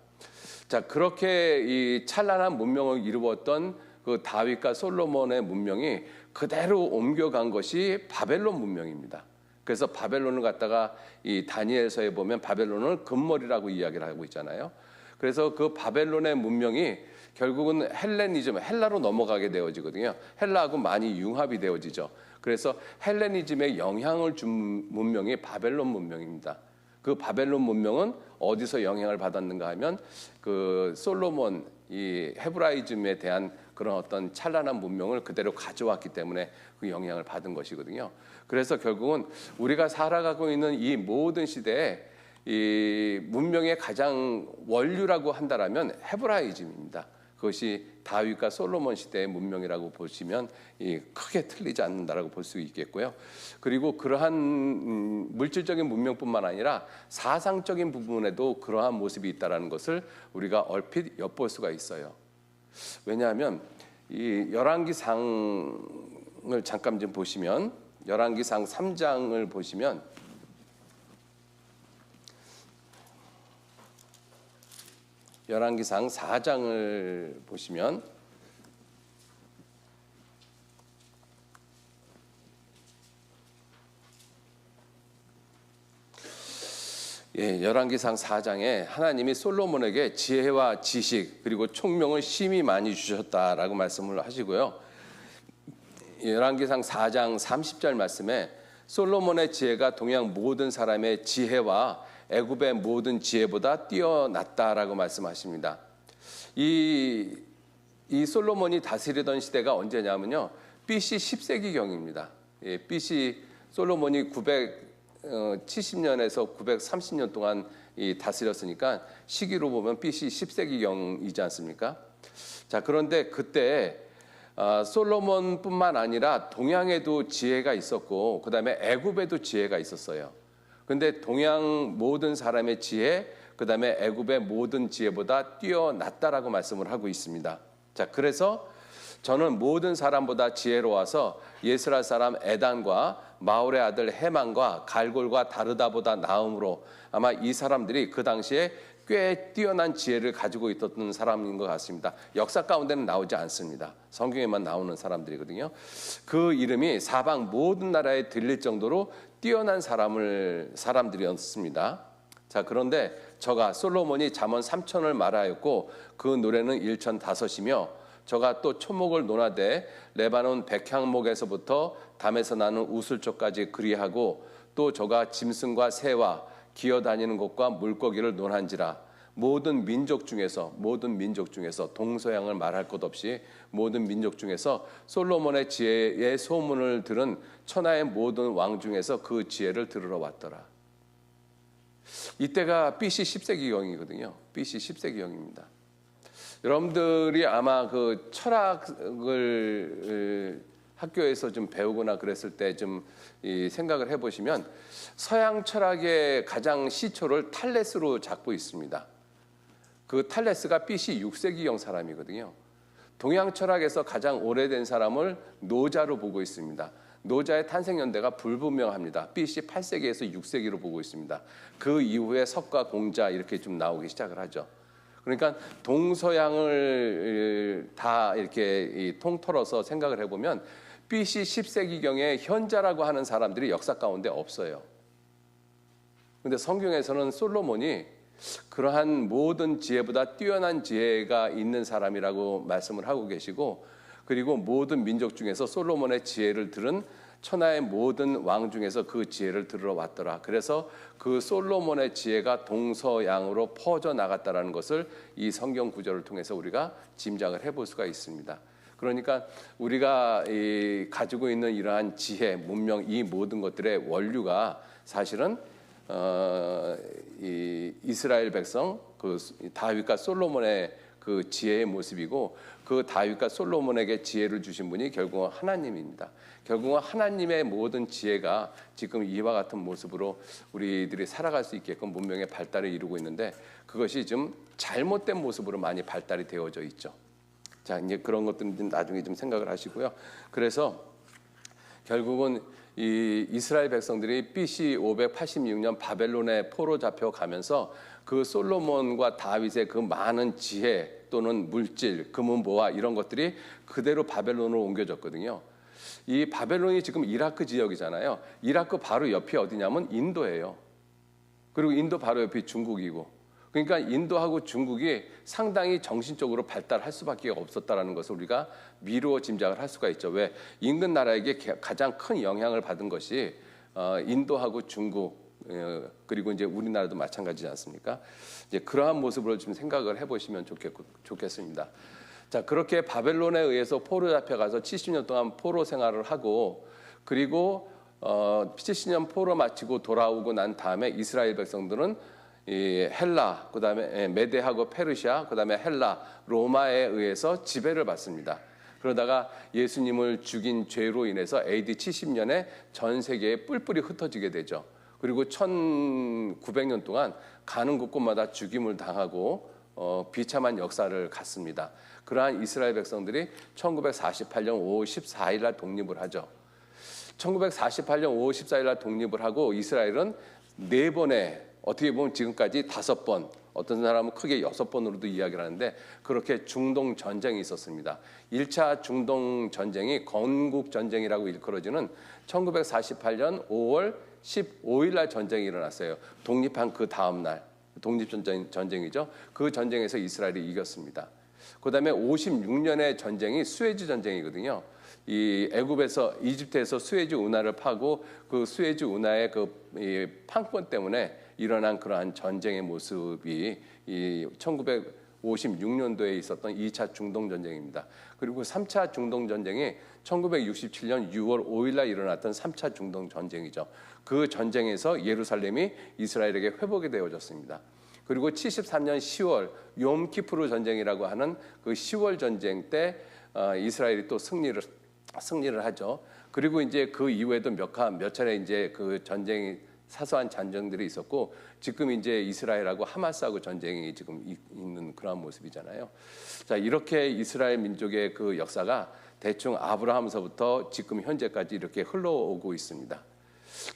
자, 그렇게 이 찬란한 문명을 이루었던 그 다윗과 솔로몬의 문명이 그대로 옮겨간 것이 바벨론 문명입니다. 그래서 바벨론을 갖다가 이 다니엘서에 보면 바벨론을 금머리라고 이야기를 하고 있잖아요. 그래서 그 바벨론의 문명이 결국은 헬레니즘, 헬라로 넘어가게 되어지거든요. 헬라하고 많이 융합이 되어지죠. 그래서 헬레니즘에 영향을 준 문명이 바벨론 문명입니다. 그 바벨론 문명은 어디서 영향을 받았는가 하면 그 솔로몬 이 헤브라이즘에 대한 그런 어떤 찬란한 문명을 그대로 가져왔기 때문에 그 영향을 받은 것이거든요. 그래서 결국은 우리가 살아가고 있는 이 모든 시대에 이 문명의 가장 원류라고 한다라면 헤브라이즘입니다. 그것이 다윗과 솔로몬 시대의 문명이라고 보시면 크게 틀리지 않는다라고 볼 수 있겠고요. 그리고 그러한 물질적인 문명뿐만 아니라 사상적인 부분에도 그러한 모습이 있다라는 것을 우리가 얼핏 엿볼 수가 있어요. 왜냐하면 이 열왕기상을 잠깐 좀 보시면 열왕기상 3장을 보시면 열왕기상 4장을 보시면 열왕기상 4장에 하나님이 솔로몬에게 지혜와 지식 그리고 총명을 심히 많이 주셨다라고 말씀을 하시고요. 열왕기상 4장 30절 말씀에 솔로몬의 지혜가 동양 모든 사람의 지혜와 애굽의 모든 지혜보다 뛰어났다라고 말씀하십니다. 이 솔로몬이 다스리던 시대가 언제냐면요. BC 10세기경입니다. BC 솔로몬이 970년에서 930년 동안 다스렸으니까 시기로 보면 BC 10세기경이지 않습니까? 자, 그런데 그때 솔로몬뿐만 아니라 동양에도 지혜가 있었고 그다음에 애굽에도 지혜가 있었어요. 근데 동양 모든 사람의 지혜, 그다음에 애굽의 모든 지혜보다 뛰어났다라고 말씀을 하고 있습니다. 자, 그래서 저는 모든 사람보다 지혜로워서 예스랄 사람 에단과 마올의 아들 헤만과 갈골과 다르다보다 나음으로 아마 이 사람들이 그 당시에 꽤 뛰어난 지혜를 가지고 있었던 사람인 것 같습니다. 역사 가운데는 나오지 않습니다. 성경에만 나오는 사람들이거든요. 그 이름이 사방 모든 나라에 들릴 정도로 뛰어난 사람들이었습니다. 자, 그런데 저가 솔로몬이 잠언 3천을 말하였고 그 노래는 1,005이며 저가 또 초목을 논하되 레바논 백향목에서부터 담에서 나는 우슬초까지 그리하고 또 저가 짐승과 새와 기어다니는 것과 물고기를 논한지라 모든 민족 중에서 동서양을 말할 것 없이 모든 민족 중에서 솔로몬의 지혜의 소문을 들은 천하의 모든 왕 중에서 그 지혜를 들으러 왔더라. 이때가 BC 10세기경이거든요. BC 10세기경입니다. 여러분들이 아마 그 철학을 학교에서 좀 배우거나 그랬을 때 좀 생각을 해보시면 서양 철학의 가장 시초를 탈레스로 잡고 있습니다. 그 탈레스가 BC 6세기경 사람이거든요. 동양 철학에서 가장 오래된 사람을 노자로 보고 있습니다. 노자의 탄생 연대가 불분명합니다. BC 8세기에서 6세기로 보고 있습니다. 그 이후에 석가, 공자 이렇게 좀 나오기 시작을 하죠. 그러니까 동서양을 다 이렇게 통틀어서 생각을 해보면 BC 10세기경에 현자라고 하는 사람들이 역사 가운데 없어요. 그런데 성경에서는 솔로몬이 그러한 모든 지혜보다 뛰어난 지혜가 있는 사람이라고 말씀을 하고 계시고 그리고 모든 민족 중에서 솔로몬의 지혜를 들은 천하의 모든 왕 중에서 그 지혜를 들으러 왔더라. 그래서 그 솔로몬의 지혜가 동서양으로 퍼져나갔다는 것을 이 성경 구절을 통해서 우리가 짐작을 해볼 수가 있습니다. 그러니까 우리가 가지고 있는 이러한 지혜, 문명, 이 모든 것들의 원류가 사실은 이 이스라엘 백성, 그 다윗과 솔로몬의 그 지혜의 모습이고 그 다윗과 솔로몬에게 지혜를 주신 분이 결국은 하나님입니다. 결국은 하나님의 모든 지혜가 지금 이와 같은 모습으로 우리들이 살아갈 수 있게끔 문명의 발달을 이루고 있는데 그것이 좀 잘못된 모습으로 많이 발달이 되어져 있죠. 자, 자, 이제 그런 것들은 좀 나중에 좀 생각을 하시고요. 그래서 결국은 이 이스라엘 백성들이 BC 586년 바벨론에 포로 잡혀가면서 그 솔로몬과 다윗의 그 많은 지혜 또는 물질, 금은보화 이런 것들이 그대로 바벨론으로 옮겨졌거든요. 이 바벨론이 지금 이라크 지역이잖아요. 이라크 바로 옆이 어디냐면 인도예요. 그리고 인도 바로 옆이 중국이고. 그러니까 인도하고 중국이 상당히 정신적으로 발달할 수밖에 없었다라는 것을 우리가 미루어 짐작을 할 수가 있죠. 왜? 인근 나라에게 가장 큰 영향을 받은 것이 인도하고 중국 그리고 이제 우리나라도 마찬가지지 않습니까? 이제 그러한 모습으로 좀 생각을 해보시면 좋겠습니다. 자, 그렇게 바벨론에 의해서 포로 잡혀가서 70년 동안 포로 생활을 하고 그리고 70년 포로 마치고 돌아오고 난 다음에 이스라엘 백성들은 이 헬라, 그다음에 메데하고 페르시아, 그다음에 헬라, 로마에 의해서 지배를 받습니다. 그러다가 예수님을 죽인 죄로 인해서 AD 70년에 전 세계에 뿔뿔이 흩어지게 되죠. 그리고 1900년 동안 가는 곳곳마다 죽임을 당하고 비참한 역사를 갖습니다. 그러한 이스라엘 백성들이 1948년 5월 14일 날 독립을 하죠. 1948년 5월 14일 날 독립을 하고 이스라엘은 4번의 어떻게 보면 지금까지 5번, 어떤 사람은 크게 6번으로도 이야기를 하는데 그렇게 중동 전쟁이 있었습니다. 1차 중동 전쟁이 건국 전쟁이라고 일컬어지는 1948년 5월 15일 날 전쟁이 일어났어요. 독립한 그 다음 날 독립전쟁이죠. 그 전쟁에서 이스라엘이 이겼습니다. 그다음에 56년의 전쟁이 수에즈 전쟁이거든요. 이 이집트에서 수에즈 운하를 파고 그 수에즈 운하의 그 판권 때문에 일어난 그러한 전쟁의 모습이 이 1956년도에 있었던 2차 중동 전쟁입니다. 그리고 3차 중동 전쟁이 1967년 6월 5일 날 일어났던 3차 중동 전쟁이죠. 그 전쟁에서 예루살렘이 이스라엘에게 회복이 되어졌습니다. 그리고 73년 10월 욤키푸르 전쟁이라고 하는 그 10월 전쟁 때 이스라엘이 또 승리를 하죠. 그리고 이제 그 이후에도 몇 차례 이제 그 전쟁이 사소한 전쟁들이 있었고 지금 이제 이스라엘하고 하마스하고 전쟁이 지금 있는 그런 모습이잖아요. 자, 이렇게 이스라엘 민족의 그 역사가 대충 아브라함서부터 지금 현재까지 이렇게 흘러오고 있습니다.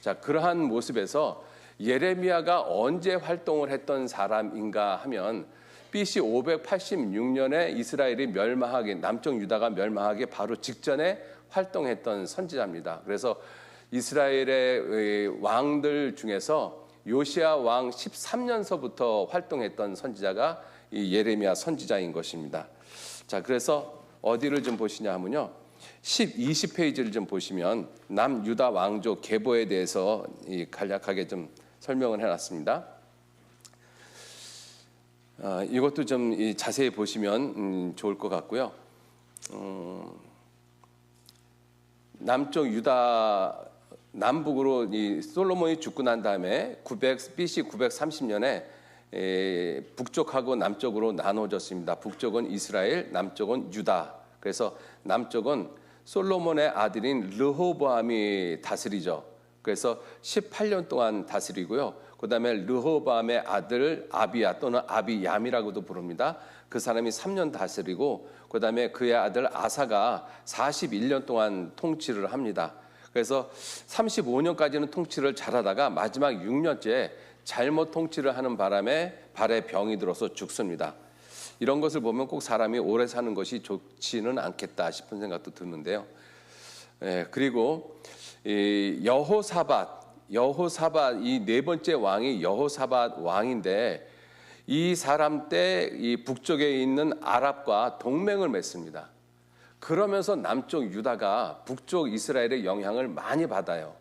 자, 그러한 모습에서 예레미야가 언제 활동을 했던 사람인가 하면 BC 586년에 이스라엘이 남쪽 유다가 멸망하기 바로 직전에 활동했던 선지자입니다. 그래서 이스라엘의 왕들 중에서 요시야 왕 13년서부터 활동했던 선지자가 이 예레미야 선지자인 것입니다. 자, 그래서 어디를 좀 보시냐 하면요. 20페이지를 좀 보시면 남유다 왕족 계보에 대해서 간략하게 좀 설명을 해놨습니다. 이것도 좀 자세히 보시면 좋을 것 같고요. 남쪽 유다 남북으로 이 솔로몬이 죽고 난 다음에 BC 930년에 북쪽하고 남쪽으로 나눠졌습니다. 북쪽은 이스라엘, 남쪽은 유다. 그래서 남쪽은 솔로몬의 아들인 르호보암이 다스리죠. 그래서 18년 동안 다스리고요. 그다음에 르호보암의 아들 아비야 또는 아비얌이라고도 부릅니다. 그 사람이 3년 다스리고 그다음에 그의 아들 아사가 41년 동안 통치를 합니다. 그래서 35년까지는 통치를 잘하다가 마지막 6년째 잘못 통치를 하는 바람에 발에 병이 들어서 죽습니다. 이런 것을 보면 꼭 사람이 오래 사는 것이 좋지는 않겠다 싶은 생각도 드는데요. 그리고 이 여호사밧 이 4번째 왕이 여호사밧 왕인데 이 사람 때 이 북쪽에 있는 아랍과 동맹을 맺습니다. 그러면서 남쪽 유다가 북쪽 이스라엘의 영향을 많이 받아요.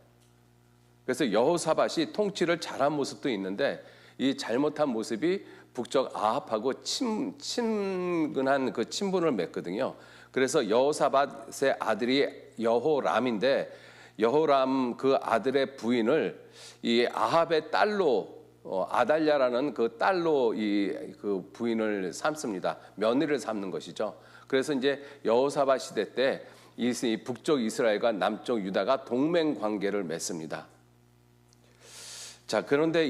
그래서 여호사밧이 통치를 잘한 모습도 있는데 이 잘못한 모습이 북쪽 아합하고 친근한 그 친분을 맺거든요. 그래서 여호사밧의 아들이 여호람인데 여호람 그 아들의 부인을 이 아합의 딸로 아달랴라는 그 딸로 그 부인을 삼습니다. 며느리를 삼는 것이죠. 그래서 이제 여호사밧 시대 때 이 북쪽 이스라엘과 남쪽 유다가 동맹 관계를 맺습니다. 자, 그런데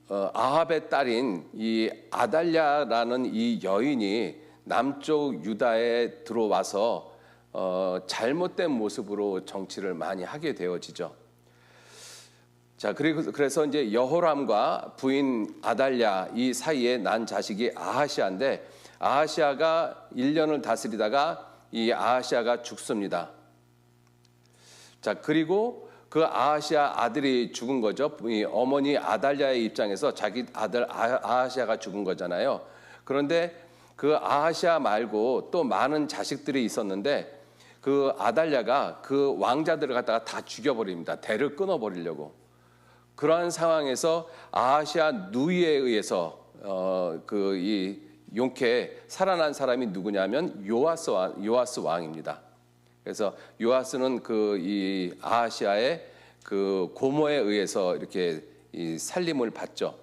아합의 딸인 이 아달랴라는 이 여인이 남쪽 유다에 들어와서 잘못된 모습으로 정치를 많이 하게 되어지죠. 자, 그래서 이제 여호람과 부인 아달랴 이 사이에 난 자식이 아하시아인데, 아하시아가 1년을 다스리다가 이 아하시아가 죽습니다. 자, 그리고 그 아하시아 아들이 죽은 거죠. 이 어머니 아달랴의 입장에서 자기 아들 아하시아가 죽은 거잖아요. 그런데 그 아하시아 말고 또 많은 자식들이 있었는데, 그 아달랴가 그 왕자들을 갖다가 다 죽여버립니다. 대를 끊어버리려고. 그러한 상황에서 아하시아 누이에 의해서 그 이 용케 살아난 사람이 누구냐면 요아스 왕입니다. 그래서 요아스는 그 이 아하시아의 그 고모에 의해서 이렇게 이 살림을 받죠.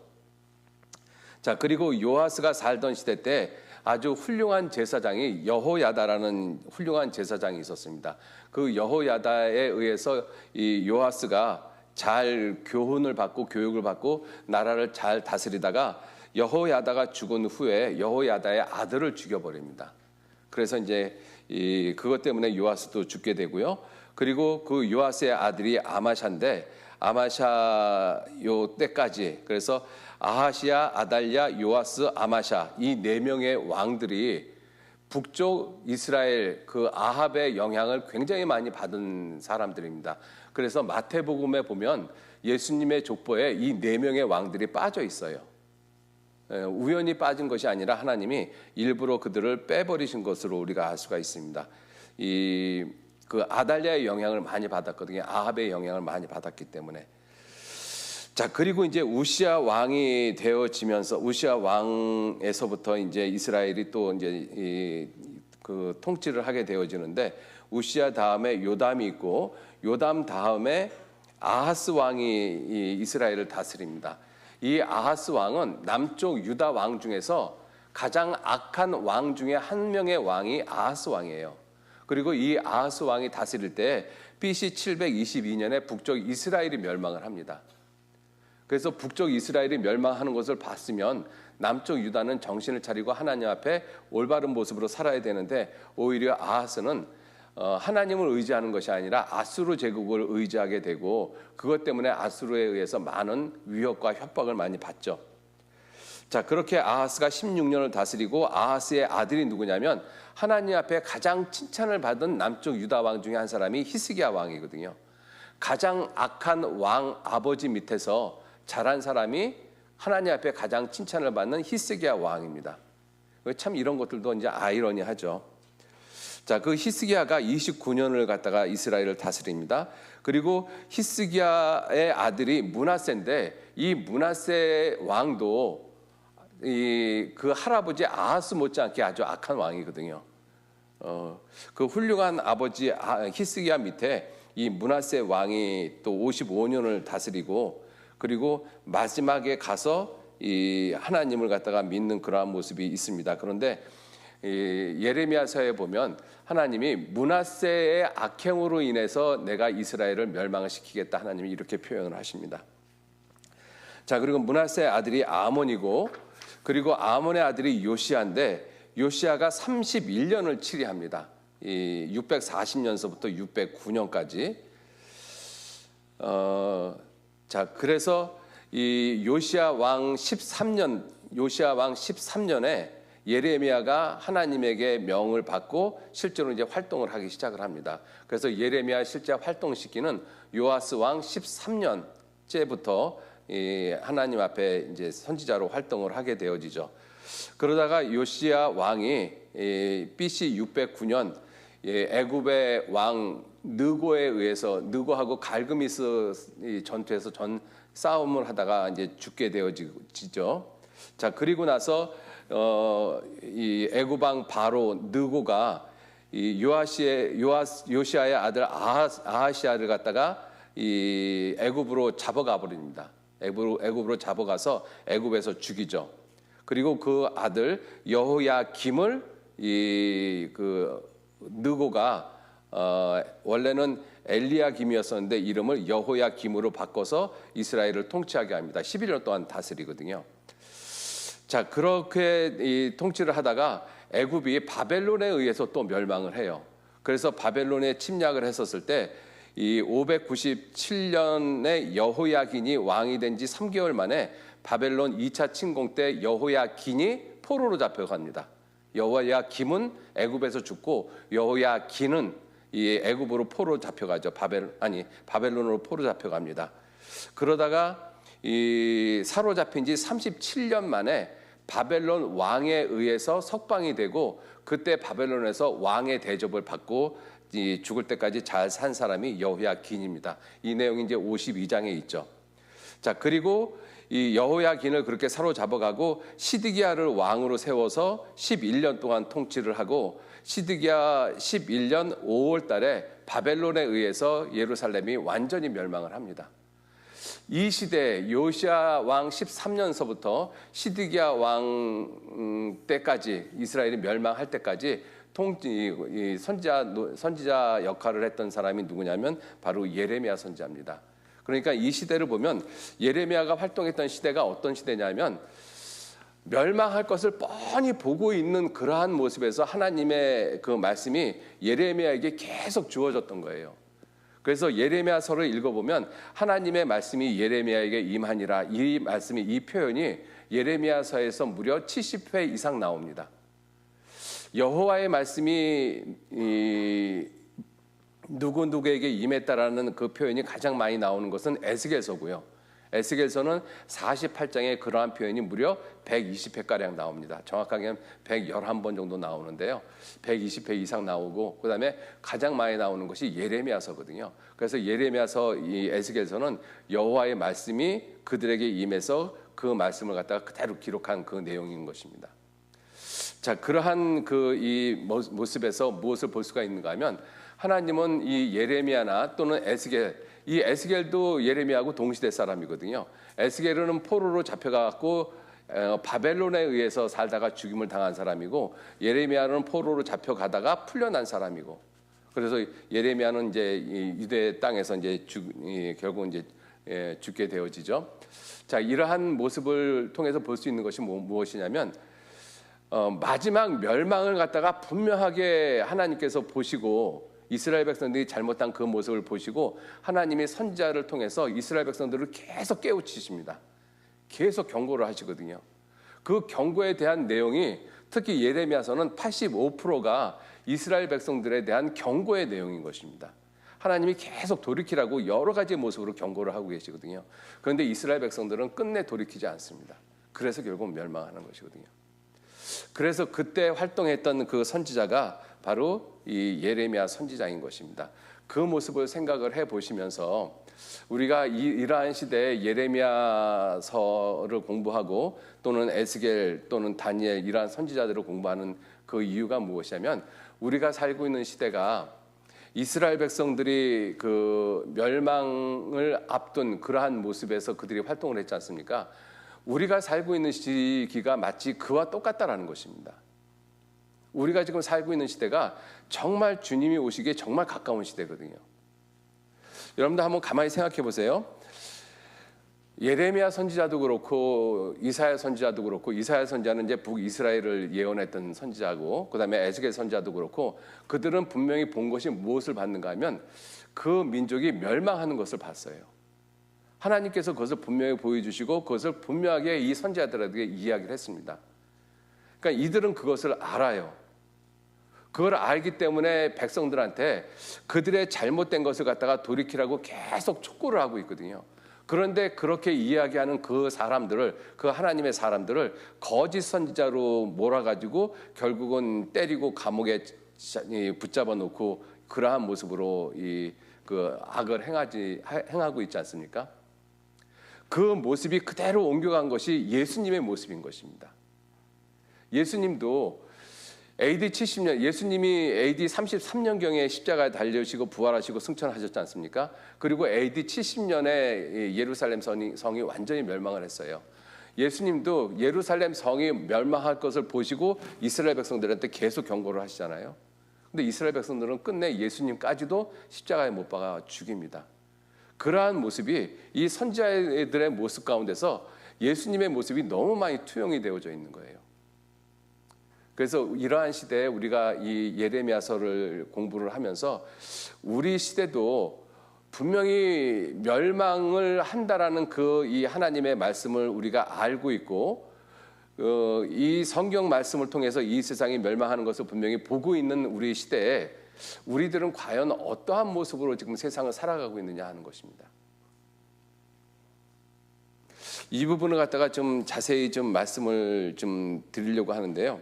자, 그리고 요아스가 살던 시대 때 아주 훌륭한 제사장이 여호야다라는 훌륭한 제사장이 있었습니다. 그 여호야다에 의해서 이 요아스가 잘 교훈을 받고 교육을 받고 나라를 잘 다스리다가 여호야다가 죽은 후에 여호야다의 아들을 죽여버립니다. 그래서 이제 그것 때문에 요아스도 죽게 되고요. 그리고 그 요아스의 아들이 아마샤인데, 아마샤 요 때까지, 그래서 아하시아, 아달랴, 요아스, 아마샤 이 네 명의 왕들이 북쪽 이스라엘 그 아합의 영향을 굉장히 많이 받은 사람들입니다. 그래서 마태복음에 보면 예수님의 족보에 이 네 명의 왕들이 빠져 있어요. 우연히 빠진 것이 아니라 하나님이 일부러 그들을 빼버리신 것으로 우리가 알 수가 있습니다. 그 아달랴의 영향을 많이 받았거든요. 아합의 영향을 많이 받았기 때문에. 자, 그리고 이제 우시아 왕이 되어지면서 우시아 왕에서부터 이제 이스라엘이 또 이제 그 통치를 하게 되어지는데, 우시아 다음에 요담이 있고 요담 다음에 아하스 왕이 이스라엘을 다스립니다. 이 아하스 왕은 남쪽 유다 왕 중에서 가장 악한 왕 중에 한 명의 왕이 아하스 왕이에요. 그리고 이 아하스 왕이 다스릴 때 BC 722년에 북쪽 이스라엘이 멸망을 합니다. 그래서 북쪽 이스라엘이 멸망하는 것을 봤으면 남쪽 유다는 정신을 차리고 하나님 앞에 올바른 모습으로 살아야 되는데, 오히려 아하스는 하나님을 의지하는 것이 아니라 아수르 제국을 의지하게 되고, 그것 때문에 아수르에 의해서 많은 위협과 협박을 많이 받죠. 자, 그렇게 아하스가 16년을 다스리고, 아하스의 아들이 누구냐면 하나님 앞에 가장 칭찬을 받은 남쪽 유다 왕 중에 한 사람이 히스기야 왕이거든요. 가장 악한 왕 아버지 밑에서 자란 사람이 하나님 앞에 가장 칭찬을 받는 히스기야 왕입니다. 참 이런 것들도 이제 아이러니하죠. 자, 그 히스기야가 29년을 갖다가 이스라엘을 다스립니다. 그리고 히스기야의 아들이 므낫세인데, 이 므낫세 왕도 그 할아버지 아하스 못지않게 아주 악한 왕이거든요. 그 훌륭한 아버지 히스기야 밑에 이 므낫세 왕이 또 55년을 다스리고, 그리고 마지막에 가서 이 하나님을 갖다가 믿는 그러한 모습이 있습니다. 그런데 예레미야서에 보면 하나님이 므낫세의 악행으로 인해서 내가 이스라엘을 멸망을 시키겠다, 하나님이 이렇게 표현을 하십니다. 자, 그리고 므낫세의 아들이 아몬이고, 그리고 아몬의 아들이 요시아인데, 요시아가 31년을 치리합니다. 640년서부터 609년까지. 자, 그래서 이 요시아 왕 13년에 예레미야가 하나님에게 명을 받고 실제로 이제 활동을 하기 시작을 합니다. 그래서 예레미야 실제 활동 시기는 요아스 왕 13년째부터 하나님 앞에 이제 선지자로 활동을 하게 되어지죠. 그러다가 요시야 왕이 BC 609년 애굽의 왕 느고에 의해서, 느고하고 갈그미스 전투에서 싸움을 하다가 이제 죽게 되어지죠. 자, 그리고 나서 이 애굽 왕 바로 느고가 이 요시아의 아들 아하시아를 갖다가 이 애굽으로 잡아가 버립니다. 애굽으로 잡아가서 애굽에서 죽이죠. 그리고 그 아들 여호야김을 그 느고가 원래는 엘리야김이었었는데 이름을 여호야김으로 바꿔서 이스라엘을 통치하게 합니다. 11년 동안 다스리거든요. 자, 그렇게 이 통치를 하다가 애굽이 바벨론에 의해서 또 멸망을 해요. 그래서 바벨론에 침략을 했었을 때 이 597년에 여호야긴이 왕이 된 지 3개월 만에 바벨론 2차 침공 때 여호야긴이 포로로 잡혀갑니다. 여호야김은 애굽에서 죽고 여호야긴은 이 애굽으로 포로 잡혀가죠. 바벨론으로 포로 잡혀갑니다. 그러다가 이 사로잡힌 지 37년 만에 바벨론 왕에 의해서 석방이 되고 그때 바벨론에서 왕의 대접을 받고 죽을 때까지 잘 산 사람이 여호야긴입니다. 이 내용이 이제 52장에 있죠. 자, 그리고 이 여호야긴을 그렇게 사로잡아가고 시드기야를 왕으로 세워서 11년 동안 통치를 하고 시드기야 11년 5월 달에 바벨론에 의해서 예루살렘이 완전히 멸망을 합니다. 이 시대 요시야 왕 13년서부터 시드기야 왕 때까지 이스라엘이 멸망할 때까지 선지자 역할을 했던 사람이 누구냐면 바로 예레미야 선지자입니다. 그러니까 이 시대를 보면 예레미야가 활동했던 시대가 어떤 시대냐면 멸망할 것을 뻔히 보고 있는 그러한 모습에서 하나님의 그 말씀이 예레미야에게 계속 주어졌던 거예요. 그래서 예레미야서를 읽어보면 하나님의 말씀이 예레미야에게 임하니라 이 말씀이 이 표현이 예레미야서에서 무려 70회 이상 나옵니다. 여호와의 말씀이 누구에게 임했다라는 그 표현이 가장 많이 나오는 것은 에스겔서고요. 에스겔서는 48장에 그러한 표현이 무려 120회가량 나옵니다. 정확하게는 111번 정도 나오는데요. 120회 이상 나오고 그다음에 가장 많이 나오는 것이 예레미야서거든요. 그래서 예레미야서, 이 에스겔서는 여호와의 말씀이 그들에게 임해서 그 말씀을 갖다가 그대로 기록한 그 내용인 것입니다. 자, 그러한 이 모습에서 무엇을 볼 수가 있는가 하면 하나님은 이 예레미야나 또는 에스겔, 이 에스겔도 예레미야하고 동시대 사람이거든요. 에스겔은 포로로 잡혀가고 바벨론에 의해서 살다가 죽임을 당한 사람이고 예레미야는 포로로 잡혀가다가 풀려난 사람이고 그래서 예레미야는 이제 유대 땅에서 이제 결국 이제 죽게 되어지죠. 자, 이러한 모습을 통해서 볼 수 있는 것이 무엇이냐면 마지막 멸망을 갖다가 분명하게 하나님께서 보시고 이스라엘 백성들이 잘못한 그 모습을 보시고 하나님이 선지자를 통해서 이스라엘 백성들을 계속 깨우치십니다. 계속 경고를 하시거든요. 그 경고에 대한 내용이 특히 예레미야서는 85%가 이스라엘 백성들에 대한 경고의 내용인 것입니다. 하나님이 계속 돌이키라고 여러 가지 모습으로 경고를 하고 계시거든요. 그런데 이스라엘 백성들은 끝내 돌이키지 않습니다. 그래서 결국 멸망하는 것이거든요. 그래서 그때 활동했던 그 선지자가 바로 이 예레미야 선지자인 것입니다. 그 모습을 생각을 해보시면서 우리가 이러한 시대에 예레미야서를 공부하고 또는 에스겔 또는 다니엘 이러한 선지자들을 공부하는 그 이유가 무엇이냐면 우리가 살고 있는 시대가 이스라엘 백성들이 그 멸망을 앞둔 그러한 모습에서 그들이 활동을 했지 않습니까? 우리가 살고 있는 시기가 마치 그와 똑같다라는 것입니다. 우리가 지금 살고 있는 시대가 정말 주님이 오시기에 정말 가까운 시대거든요. 여러분들 한번 가만히 생각해 보세요. 예레미야 선지자도 그렇고 이사야 선지자도 그렇고 이사야 선지자는 이제 북이스라엘을 예언했던 선지자고 그다음에 에스겔 선지자도 그렇고 그들은 분명히 본 것이 무엇을 봤는가 하면 그 민족이 멸망하는 것을 봤어요. 하나님께서 그것을 분명히 보여주시고 그것을 분명하게 이 선지자들에게 이야기를 했습니다. 그러니까 이들은 그것을 알아요. 그걸 알기 때문에 백성들한테 그들의 잘못된 것을 갖다가 돌이키라고 계속 촉구를 하고 있거든요. 그런데 그렇게 이야기하는 그 사람들을, 그 하나님의 사람들을 거짓 선지자로 몰아가지고 결국은 때리고 감옥에 붙잡아 놓고 그러한 모습으로 그 악을 행하고 있지 않습니까? 그 모습이 그대로 옮겨간 것이 예수님의 모습인 것입니다. 예수님도 AD 70년, 예수님이 AD 33년경에 십자가에 달려지고 부활하시고 승천하셨지 않습니까? 그리고 AD 70년에 예루살렘 성이 완전히 멸망을 했어요. 예수님도 예루살렘 성이 멸망할 것을 보시고 이스라엘 백성들한테 계속 경고를 하시잖아요. 근데 이스라엘 백성들은 끝내 예수님까지도 십자가에 못 박아 죽입니다. 그러한 모습이 이 선지자들의 모습 가운데서 예수님의 모습이 너무 많이 투영이 되어져 있는 거예요. 그래서 이러한 시대에 우리가 이 예레미야서를 공부를 하면서 우리 시대도 분명히 멸망을 한다라는 그 이 하나님의 말씀을 우리가 알고 있고, 이 성경 말씀을 통해서 이 세상이 멸망하는 것을 분명히 보고 있는 우리 시대에 우리들은 과연 어떠한 모습으로 지금 세상을 살아가고 있느냐 하는 것입니다. 이 부분을 갖다가 좀 자세히 좀 말씀을 좀 드리려고 하는데요.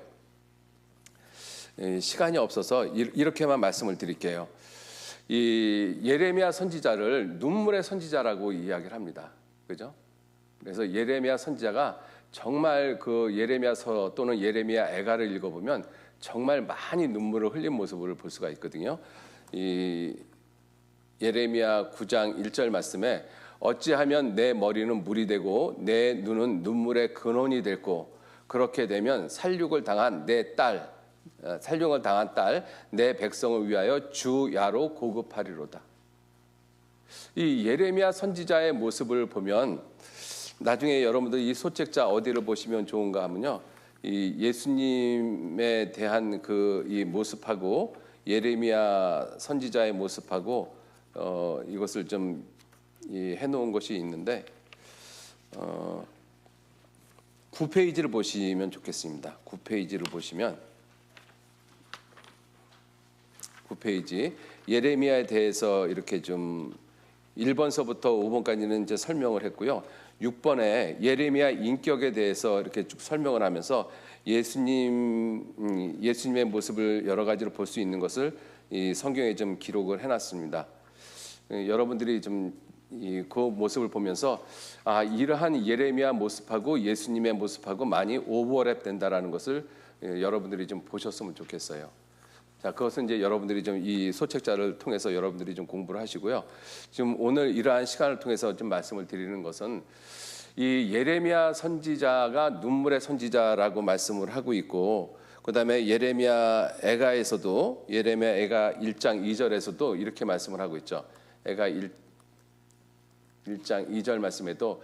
시간이 없어서 이렇게만 말씀을 드릴게요. 이 예레미야 선지자를 눈물의 선지자라고 이야기를 합니다. 그죠? 그래서 예레미야 선지자가 정말 그 예레미야서 또는 예레미야 애가를 읽어보면 정말 많이 눈물을 흘린 모습을 볼 수가 있거든요. 이 예레미야 9장 1절 말씀에 어찌하면 내 머리는 물이 되고 내 눈은 눈물의 근원이 됐고 그렇게 되면 살육을 당한 딸 내 백성을 위하여 주야로 고급하리로다. 이 예레미야 선지자의 모습을 보면 나중에 여러분들 이 소책자 어디를 보시면 좋은가 하면요, 이 예수님에 대한 그 이 모습하고 예레미야 선지자의 모습하고 이것을 좀 해놓은 것이 있는데 9페이지를 보시면 좋겠습니다. 9페이지를 보시면 9페이지 예레미야에 대해서 이렇게 좀 1번서부터 5번까지는 이제 설명을 했고요. 6번에 예레미야 인격에 대해서 이렇게 쭉 설명을 하면서 예수님의 모습을 여러 가지로 볼 수 있는 것을 이 성경에 좀 기록을 해놨습니다. 여러분들이 좀 그 모습을 보면서 이러한 예레미야 모습하고 예수님의 모습하고 많이 오버랩 된다라는 것을 여러분들이 좀 보셨으면 좋겠어요. 자, 그것은 이제 여러분들이 좀 이 소책자를 통해서 여러분들이 좀 공부를 하시고요. 지금 오늘 이러한 시간을 통해서 좀 말씀을 드리는 것은 이 예레미야 선지자가 눈물의 선지자라고 말씀을 하고 있고, 그다음에 예레미야 애가에서도 예레미야 애가 1장 2절에서도 이렇게 말씀을 하고 있죠. 애가 1장 2절 말씀에도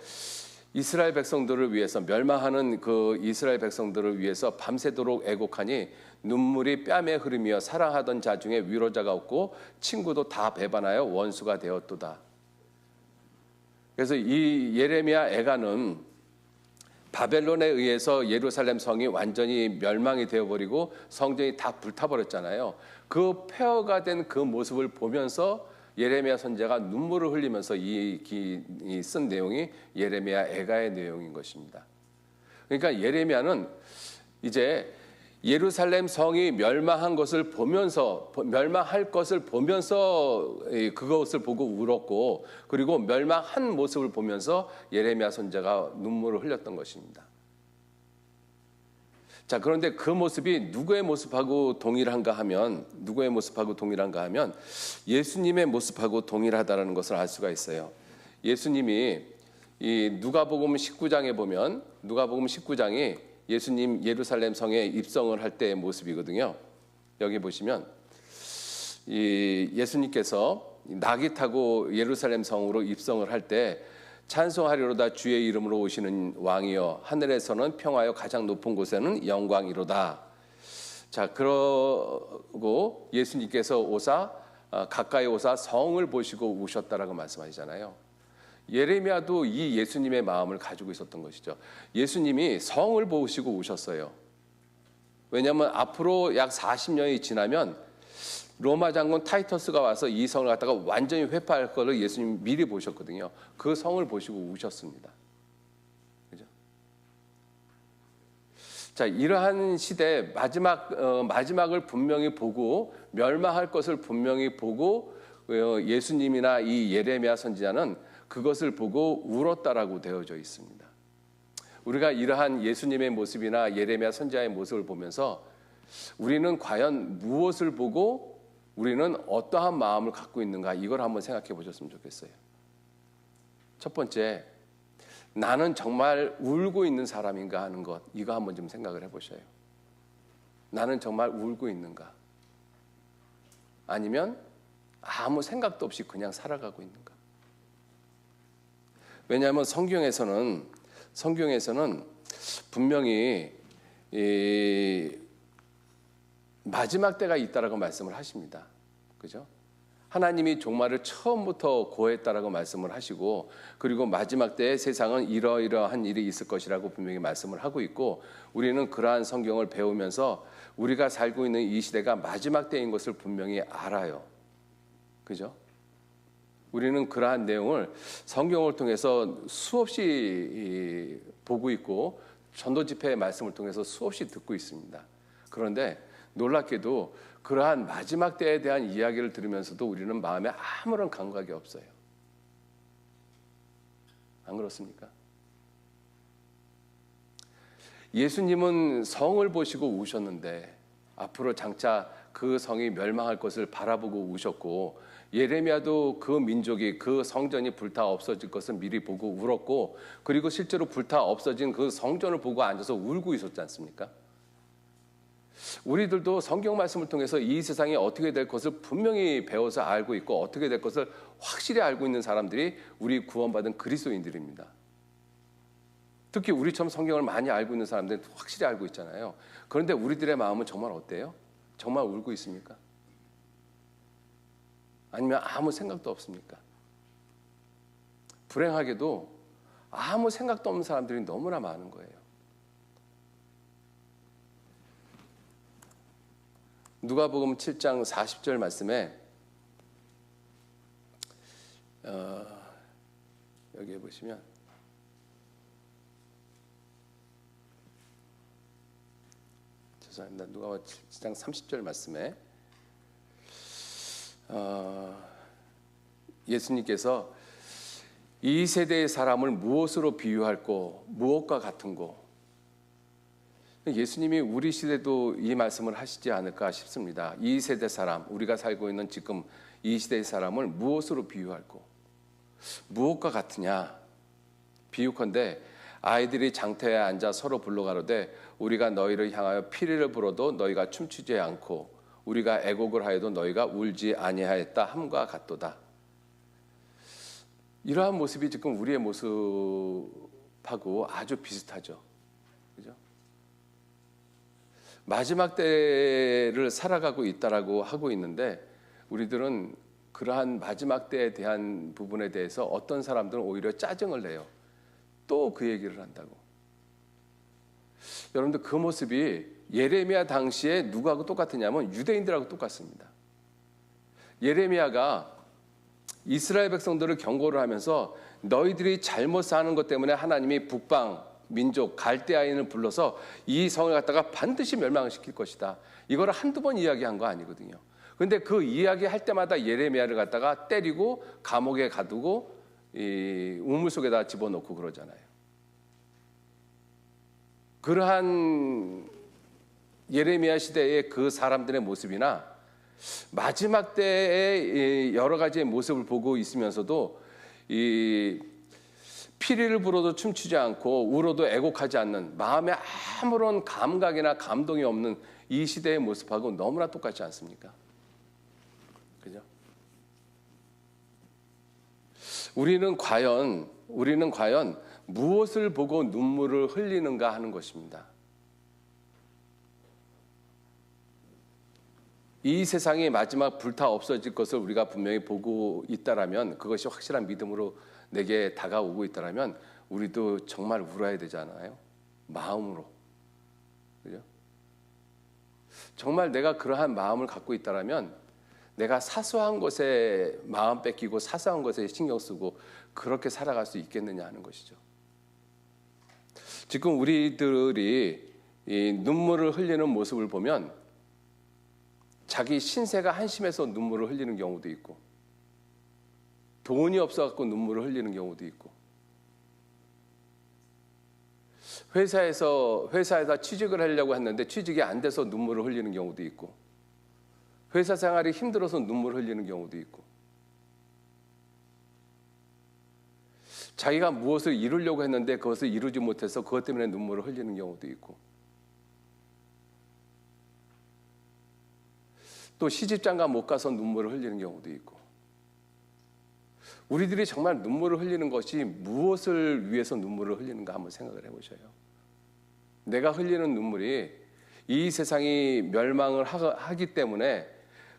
이스라엘 백성들을 위해서 멸망하는 그 이스라엘 백성들을 위해서 밤새도록 애곡하니 눈물이 뺨에 흐르며 사랑하던 자 중에 위로자가 없고 친구도 다 배반하여 원수가 되었도다. 그래서 이 예레미야 애가는 바벨론에 의해서 예루살렘 성이 완전히 멸망이 되어버리고 성전이 다 불타버렸잖아요. 그 폐허가 된 그 모습을 보면서 예레미야 선지자가 눈물을 흘리면서 쓴 내용이 예레미야 애가의 내용인 것입니다. 그러니까 예레미야는 이제 예루살렘 성이 멸망할 것을 보면서 그것을 보고 울었고, 그리고 멸망한 모습을 보면서 예레미야 선지자가 눈물을 흘렸던 것입니다. 자, 그런데 그 모습이 누구의 모습하고 동일한가 하면 예수님의 모습하고 동일하다는 것을 알 수가 있어요. 예수님이 이 누가복음 19장에 보면 누가복음 19장이 예수님 예루살렘 성에 입성을 할 때의 모습이거든요. 여기 보시면 이 예수님께서 낙이 타고 예루살렘 성으로 입성을 할 때 찬송하리로다 주의 이름으로 오시는 왕이여 하늘에서는 평화여 가장 높은 곳에는 영광이로다. 자, 그러고 예수님께서 가까이 오사 성을 보시고 우셨다라고 말씀하시잖아요. 예레미야도 이 예수님의 마음을 가지고 있었던 것이죠. 예수님이 성을 보시고 우셨어요. 왜냐하면 앞으로 약 40년이 지나면 로마 장군 타이터스가 와서 이 성을 갖다가 완전히 회파할 것을 예수님이 미리 보셨거든요. 그 성을 보시고 우셨습니다. 그죠? 자, 이러한 시대 마지막을 분명히 보고 멸망할 것을 분명히 보고 예수님이나 이 예레미야 선지자는 그것을 보고 울었다라고 되어져 있습니다. 우리가 이러한 예수님의 모습이나 예레미야 선지자의 모습을 보면서 우리는 과연 무엇을 보고 우리는 어떠한 마음을 갖고 있는가, 이걸 한번 생각해 보셨으면 좋겠어요. 첫 번째, 나는 정말 울고 있는 사람인가 하는 것, 이거 한번 좀 생각을 해보셔요. 나는 정말 울고 있는가? 아니면 아무 생각도 없이 그냥 살아가고 있는가? 왜냐하면 성경에서는 분명히 마지막 때가 있다라고 말씀을 하십니다. 그죠? 하나님이 종말을 처음부터 고했다라고 말씀을 하시고, 그리고 마지막 때에 세상은 이러이러한 일이 있을 것이라고 분명히 말씀을 하고 있고, 우리는 그러한 성경을 배우면서 우리가 살고 있는 이 시대가 마지막 때인 것을 분명히 알아요. 그죠? 우리는 그러한 내용을 성경을 통해서 수없이 보고 있고, 전도 집회의 말씀을 통해서 수없이 듣고 있습니다. 그런데 놀랍게도 그러한 마지막 때에 대한 이야기를 들으면서도 우리는 마음에 아무런 감각이 없어요. 안 그렇습니까? 예수님은 성을 보시고 우셨는데 앞으로 장차 그 성이 멸망할 것을 바라보고 우셨고, 예레미야도 그 민족이, 그 성전이 불타 없어질 것을 미리 보고 울었고, 그리고 실제로 불타 없어진 그 성전을 보고 앉아서 울고 있었지 않습니까? 우리들도 성경 말씀을 통해서 이 세상이 어떻게 될 것을 분명히 배워서 알고 있고, 어떻게 될 것을 확실히 알고 있는 사람들이 우리 구원받은 그리스도인들입니다. 특히 우리처럼 성경을 많이 알고 있는 사람들은 확실히 알고 있잖아요. 그런데 우리들의 마음은 정말 어때요? 정말 울고 있습니까? 아니면 아무 생각도 없습니까? 불행하게도 아무 생각도 없는 사람들이 너무나 많은 거예요. 누가복음 7장 40절 말씀에 여기에 보시면 죄송합니다. 누가복음 7장 30절 말씀에 예수님께서 이 세대의 사람을 무엇으로 비유할꼬, 무엇과 같은고. 예수님이 우리 시대도 이 말씀을 하시지 않을까 싶습니다. 이 세대 사람, 우리가 살고 있는 지금 이 시대의 사람을 무엇으로 비유할꼬, 무엇과 같으냐. 비유컨대 아이들이 장터에 앉아 서로 불러가로되 우리가 너희를 향하여 피리를 불어도 너희가 춤추지 않고 우리가 애곡을 하여도 너희가 울지 아니하였다 함과 같도다. 이러한 모습이 지금 우리의 모습하고 아주 비슷하죠. 그죠? 마지막 때를 살아가고 있다라고 하고 있는데, 우리들은 그러한 마지막 때에 대한 부분에 대해서 어떤 사람들은 오히려 짜증을 내요. 또 그 얘기를 한다고. 여러분들, 그 모습이 예레미야 당시에 누구하고 똑같으냐면 유대인들하고 똑같습니다. 예레미야가 이스라엘 백성들을 경고를 하면서 너희들이 잘못 사는 것 때문에 하나님이 북방 민족 갈대아인을 불러서 이 성을 갖다가 반드시 멸망시킬 것이다. 이거를 한두 번 이야기한 거 아니거든요. 그런데 그 이야기할 때마다 예레미야를 갖다가 때리고 감옥에 가두고 이 우물 속에다 집어넣고 그러잖아요. 그러한 예레미야 시대의 그 사람들의 모습이나 마지막 때의 여러 가지의 모습을 보고 있으면서도 이 피리를 불어도 춤추지 않고 울어도 애곡하지 않는, 마음에 아무런 감각이나 감동이 없는 이 시대의 모습하고 너무나 똑같지 않습니까? 그죠? 우리는 과연 무엇을 보고 눈물을 흘리는가 하는 것입니다. 이 세상이 마지막 불타 없어질 것을 우리가 분명히 보고 있다라면, 그것이 확실한 믿음으로 내게 다가오고 있다라면 우리도 정말 울어야 되잖아요. 마음으로. 그죠? 정말 내가 그러한 마음을 갖고 있다라면 내가 사소한 것에 마음 뺏기고 사소한 것에 신경 쓰고 그렇게 살아갈 수 있겠느냐 하는 것이죠. 지금 우리들이 이 눈물을 흘리는 모습을 보면 자기 신세가 한심해서 눈물을 흘리는 경우도 있고, 돈이 없어갖고 눈물을 흘리는 경우도 있고, 회사에서 취직을 하려고 했는데 취직이 안 돼서 눈물을 흘리는 경우도 있고, 회사 생활이 힘들어서 눈물을 흘리는 경우도 있고, 자기가 무엇을 이루려고 했는데 그것을 이루지 못해서 그것 때문에 눈물을 흘리는 경우도 있고, 또 시집장가 못 가서 눈물을 흘리는 경우도 있고. 우리들이 정말 눈물을 흘리는 것이 무엇을 위해서 눈물을 흘리는가 한번 생각을 해보셔요. 내가 흘리는 눈물이 이 세상이 멸망을 하기 때문에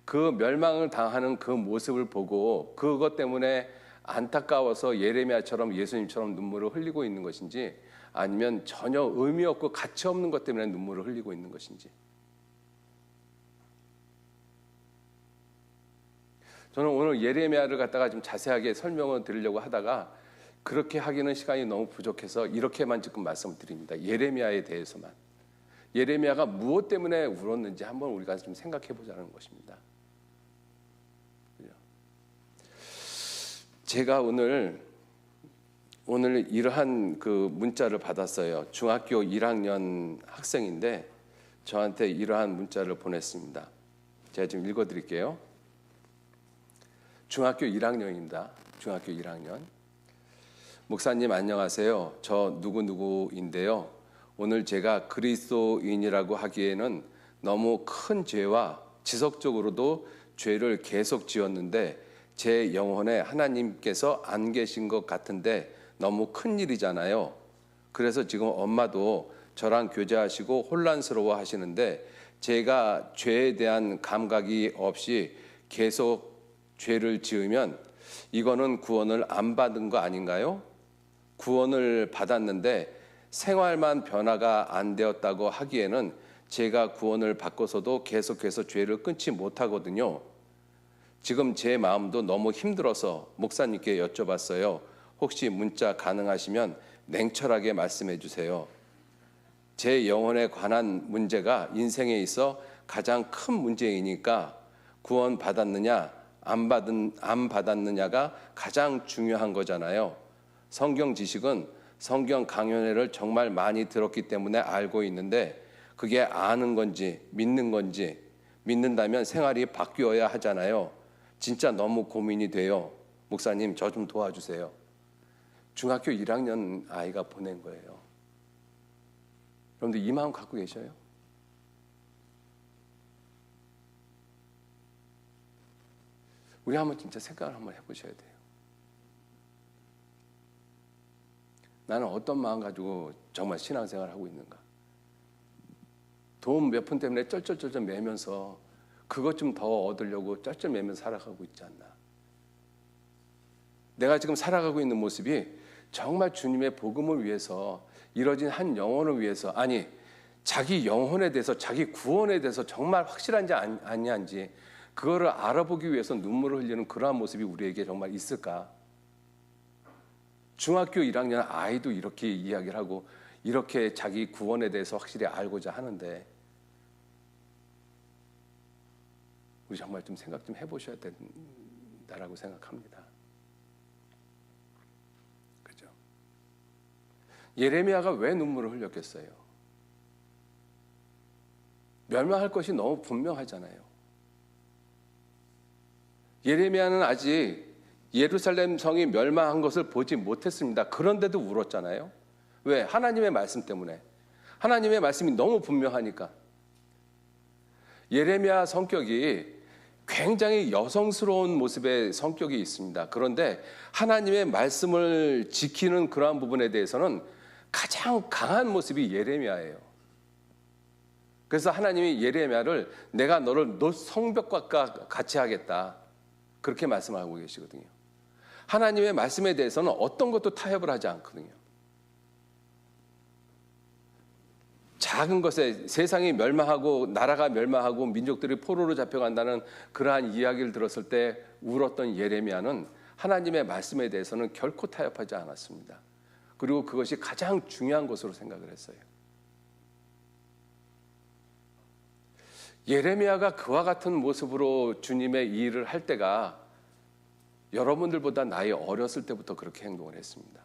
그 멸망을 당하는 그 모습을 보고 그것 때문에 안타까워서 예레미야처럼 예수님처럼 눈물을 흘리고 있는 것인지, 아니면 전혀 의미 없고 가치 없는 것 때문에 눈물을 흘리고 있는 것인지. 저는 오늘 예레미야를 갖다가 좀 자세하게 설명을 드리려고 하다가 그렇게 하기는 시간이 너무 부족해서 이렇게만 지금 말씀을 드립니다. 예레미야에 대해서만. 예레미야가 무엇 때문에 울었는지 한번 우리가 좀 생각해 보자는 것입니다. 제가 오늘 이러한 그 문자를 받았어요. 중학교 1학년 학생인데 저한테 이러한 문자를 보냈습니다. 제가 지금 읽어드릴게요. 중학교 1학년입니다. 중학교 1학년. 목사님 안녕하세요. 저 누구누구인데요. 오늘 제가 그리스도인이라고 하기에는 너무 큰 죄와 지속적으로도 죄를 계속 지었는데 제 영혼에 하나님께서 안 계신 것 같은데 너무 큰일이잖아요. 그래서 지금 엄마도 저랑 교제하시고 혼란스러워 하시는데 제가 죄에 대한 감각이 없이 계속 죄를 지으면 이거는 구원을 안 받은 거 아닌가요? 구원을 받았는데 생활만 변화가 안 되었다고 하기에는 제가 구원을 받고서도 계속해서 죄를 끊지 못하거든요. 지금 제 마음도 너무 힘들어서 목사님께 여쭤봤어요. 혹시 문자 가능하시면 냉철하게 말씀해 주세요. 제 영혼에 관한 문제가 인생에 있어 가장 큰 문제이니까 구원 받았느냐 안 받았느냐가 가장 중요한 거잖아요. 성경 지식은 성경 강연회를 정말 많이 들었기 때문에 알고 있는데 그게 아는 건지 믿는 건지, 믿는다면 생활이 바뀌어야 하잖아요. 진짜 너무 고민이 돼요. 목사님 저 좀 도와주세요. 중학교 1학년 아이가 보낸 거예요. 여러분들 이 마음 갖고 계셔요? 우리 한번 진짜 생각을 한번 해보셔야 돼요. 나는 어떤 마음 가지고 정말 신앙생활을 하고 있는가? 돈 몇 푼 때문에 쩔쩔쩔쩔 매면서 그것 좀 더 얻으려고 쩔쩔매면서 살아가고 있지 않나. 내가 지금 살아가고 있는 모습이 정말 주님의 복음을 위해서, 이뤄진 한 영혼을 위해서, 아니 자기 영혼에 대해서, 자기 구원에 대해서 정말 확실한지 아니한지 그거를 알아보기 위해서 눈물을 흘리는 그러한 모습이 우리에게 정말 있을까? 중학교 1학년 아이도 이렇게 이야기를 하고 이렇게 자기 구원에 대해서 확실히 알고자 하는데 우리 정말 좀 생각 좀 해보셔야 된다라고 생각합니다. 그죠? 예레미야가 왜 눈물을 흘렸겠어요? 멸망할 것이 너무 분명하잖아요. 예레미야는 아직 예루살렘 성이 멸망한 것을 보지 못했습니다. 그런데도 울었잖아요. 왜? 하나님의 말씀 때문에. 하나님의 말씀이 너무 분명하니까. 예레미야 성격이 굉장히 여성스러운 모습의 성격이 있습니다. 그런데 하나님의 말씀을 지키는 그러한 부분에 대해서는 가장 강한 모습이 예레미야예요. 그래서 하나님이 예레미야를 내가 너를 너 성벽과 같이 하겠다, 그렇게 말씀하고 계시거든요. 하나님의 말씀에 대해서는 어떤 것도 타협을 하지 않거든요. 작은 것에 세상이 멸망하고 나라가 멸망하고 민족들이 포로로 잡혀간다는 그러한 이야기를 들었을 때 울었던 예레미야는 하나님의 말씀에 대해서는 결코 타협하지 않았습니다. 그리고 그것이 가장 중요한 것으로 생각을 했어요. 예레미야가 그와 같은 모습으로 주님의 일을 할 때가 여러분들보다 나이 어렸을 때부터 그렇게 행동을 했습니다.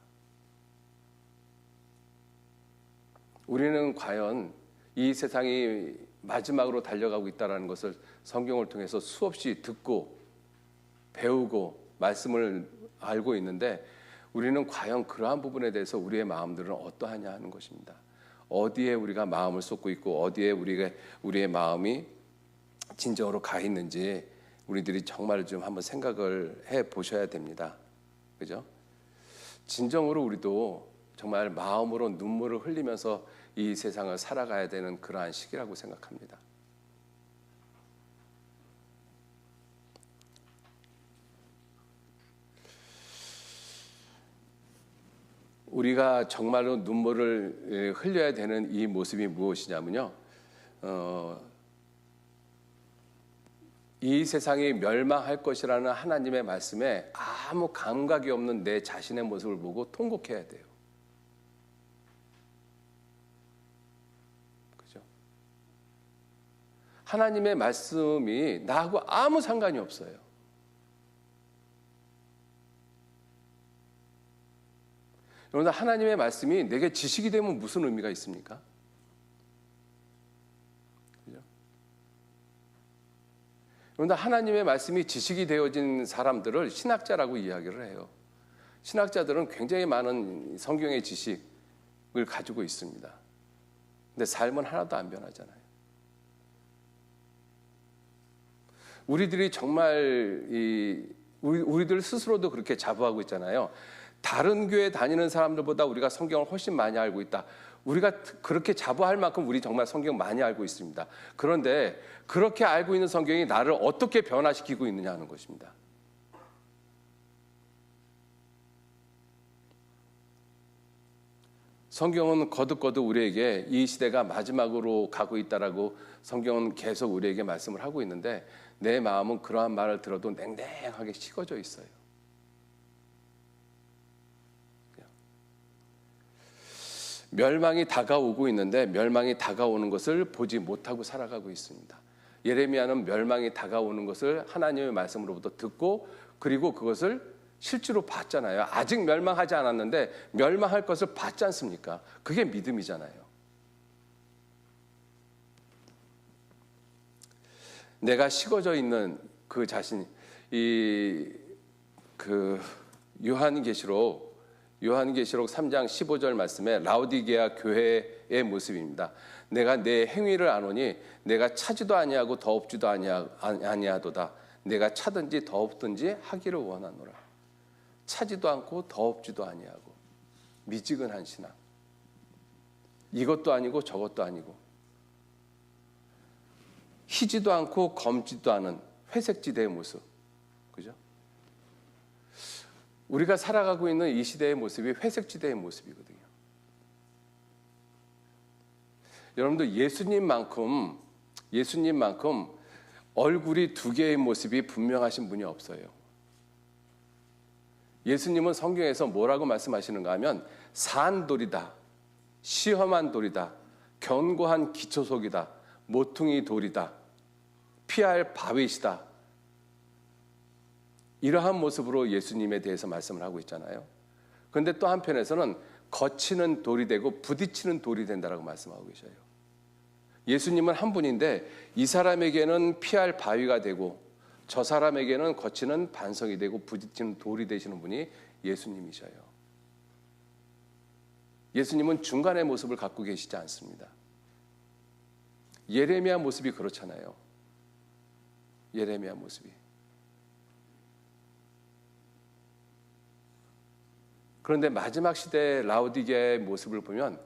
우리는 과연 이 세상이 마지막으로 달려가고 있다는 것을 성경을 통해서 수없이 듣고 배우고 말씀을 알고 있는데 우리는 과연 그러한 부분에 대해서 우리의 마음들은 어떠하냐 하는 것입니다. 어디에 우리가 마음을 쏟고 있고 어디에 우리의 마음이 진정으로 가 있는지 우리들이 정말 좀 한번 생각을 해 보셔야 됩니다. 그죠? 진정으로 우리도 정말 마음으로 눈물을 흘리면서 이 세상을 살아가야 되는 그러한 시기라고 생각합니다. 우리가 정말로 눈물을 흘려야 되는 이 모습이 무엇이냐면요, 이 세상이 멸망할 것이라는 하나님의 말씀에 아무 감각이 없는 내 자신의 모습을 보고 통곡해야 돼요. 그죠? 하나님의 말씀이 나하고 아무 상관이 없어요. 그런데 하나님의 말씀이 내게 지식이 되면 무슨 의미가 있습니까? 그죠? 그런데 하나님의 말씀이 지식이 되어진 사람들을 신학자라고 이야기를 해요. 신학자들은 굉장히 많은 성경의 지식을 가지고 있습니다. 근데 삶은 하나도 안 변하잖아요. 우리들이 정말 우리들 스스로도 그렇게 자부하고 있잖아요. 다른 교회 다니는 사람들보다 우리가 성경을 훨씬 많이 알고 있다. 우리가 그렇게 자부할 만큼 우리 정말 성경 많이 알고 있습니다. 그런데 그렇게 알고 있는 성경이 나를 어떻게 변화시키고 있느냐 하는 것입니다. 성경은 거듭거듭 우리에게 이 시대가 마지막으로 가고 있다라고 성경은 계속 우리에게 말씀을 하고 있는데 내 마음은 그러한 말을 들어도 냉랭하게 식어져 있어요. 멸망이 다가오고 있는데 멸망이 다가오는 것을 보지 못하고 살아가고 있습니다. 예레미야는 멸망이 다가오는 것을 하나님의 말씀으로부터 듣고 그리고 그것을 실제로 봤잖아요. 아직 멸망하지 않았는데 멸망할 것을 봤지 않습니까? 그게 믿음이잖아요. 내가 식어져 있는 그 자신, 요한계시록 3장 15절 말씀에 라오디게아 교회의 모습입니다. 내가 내 행위를 아노니 내가 차지도 아니하고 더없지도 아니하도다. 내가 차든지 더없든지 하기를 원하노라. 차지도 않고 더없지도 아니하고 미지근한 신앙. 이것도 아니고 저것도 아니고 희지도 않고 검지도 않은 회색지대의 모습. 그죠? 우리가 살아가고 있는 이 시대의 모습이 회색지대의 모습이거든요. 여러분들 예수님만큼 얼굴이 두 개의 모습이 분명하신 분이 없어요. 예수님은 성경에서 뭐라고 말씀하시는가 하면 산돌이다, 시험한 돌이다, 견고한 기초속이다, 모퉁이 돌이다, 피할 바위시다. 이러한 모습으로 예수님에 대해서 말씀을 하고 있잖아요. 그런데 또 한편에서는 거치는 돌이 되고 부딪히는 돌이 된다라고 말씀하고 계셔요. 예수님은 한 분인데 이 사람에게는 피할 바위가 되고 저 사람에게는 거치는 반석이 되고 부딪히는 돌이 되시는 분이 예수님이셔요. 예수님은 중간의 모습을 갖고 계시지 않습니다. 예레미야 모습이 그렇잖아요. 예레미야 모습이. 그런데 마지막 시대의 라오디게아의 모습을 보면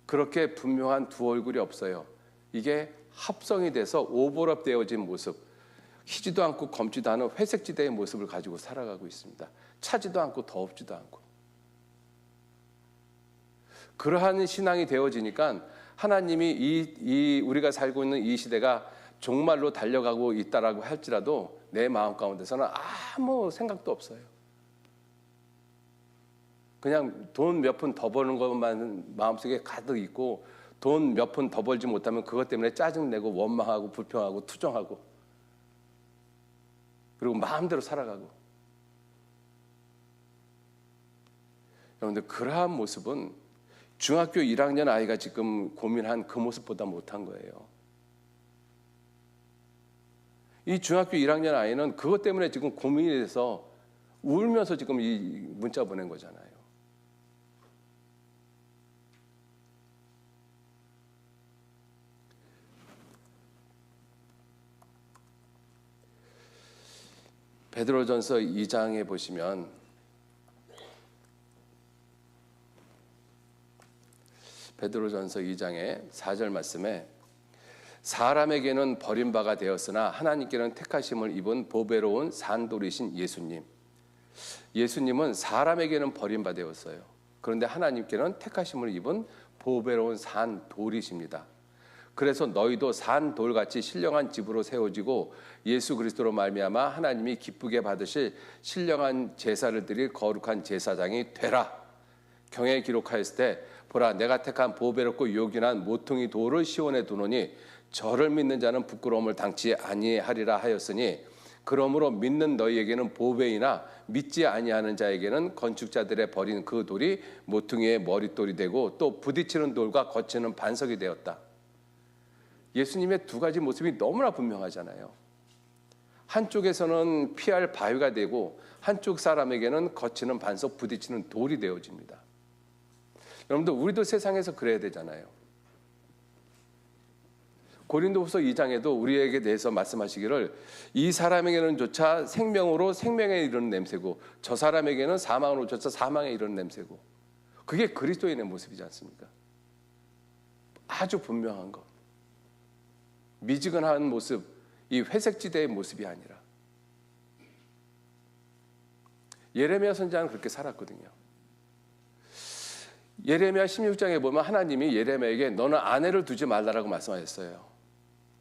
그렇게 분명한 두 얼굴이 없어요. 이게 합성이 돼서 오버랩되어진 모습, 희지도 않고 검지도 않은 회색지대의 모습을 가지고 살아가고 있습니다. 차지도 않고 더없지도 않고. 그러한 신앙이 되어지니까 하나님이 우리가 살고 있는 이 시대가 종말로 달려가고 있다라고 할지라도 내 마음 가운데서는 아무 생각도 없어요. 그냥 돈 몇 푼 더 버는 것만 마음속에 가득 있고 돈 몇 푼 더 벌지 못하면 그것 때문에 짜증내고 원망하고 불평하고 투정하고 그리고 마음대로 살아가고. 여러분들 그러한 모습은 중학교 1학년 아이가 지금 고민한 그 모습보다 못한 거예요. 이 중학교 1학년 아이는 그것 때문에 지금 고민이 돼서 울면서 지금 이 문자 보낸 거잖아요. 베드로전서 2장에 보시면 베드로전서 2장의 4절 말씀에 사람에게는 버림바가 되었으나 하나님께는 택하심을 입은 보배로운 산돌이신 예수님. 예수님은 사람에게는 버림바 되었어요. 그런데 하나님께는 택하심을 입은 보배로운 산돌이십니다. 그래서 너희도 산돌같이 신령한 집으로 세워지고 예수 그리스도로 말미암아 하나님이 기쁘게 받으실 신령한 제사를 드릴 거룩한 제사장이 되라. 경에 기록하였을 때 보라 내가 택한 보배롭고 요긴한 모퉁이 돌을 시온에 두노니 저를 믿는 자는 부끄러움을 당치 아니하리라 하였으니 그러므로 믿는 너희에게는 보배이나 믿지 아니하는 자에게는 건축자들의 버린 그 돌이 모퉁이의 머릿돌이 되고 또 부딪히는 돌과 거치는 반석이 되었다. 예수님의 두 가지 모습이 너무나 분명하잖아요. 한쪽에서는 피할 바위가 되고 한쪽 사람에게는 거치는 반석, 부딪히는 돌이 되어집니다. 여러분들 우리도 세상에서 그래야 되잖아요. 고린도후서 2장에도 우리에게 대해서 말씀하시기를 이 사람에게는 조차 생명으로 생명에 이르는 냄새고 저 사람에게는 사망으로 조차 사망에 이르는 냄새고 그게 그리스도인의 모습이지 않습니까? 아주 분명한 것. 미지근한 모습, 이 회색지대의 모습이 아니라 예레미야 선지자는 그렇게 살았거든요. 예레미야 16장에 보면 하나님이 예레미야에게 너는 아내를 두지 말라라고 말씀하셨어요.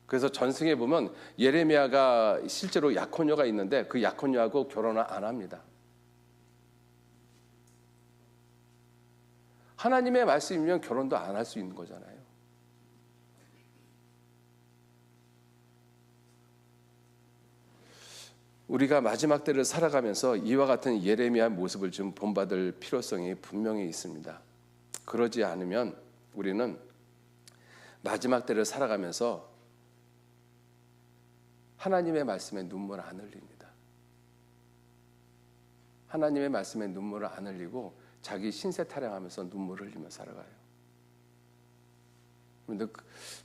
그래서 전승에 보면 예레미야가 실제로 약혼녀가 있는데 그 약혼녀하고 결혼을 안 합니다. 하나님의 말씀이면 결혼도 안 할 수 있는 거잖아요. 우리가 마지막 때를 살아가면서 이와 같은 예레미야의 모습을 좀 본받을 필요성이 분명히 있습니다. 그러지 않으면 우리는 마지막 때를 살아가면서 하나님의 말씀에 눈물 안 흘립니다. 하나님의 말씀에 눈물을 안 흘리고 자기 신세 타령하면서 눈물을 흘리며 살아가요. 그런데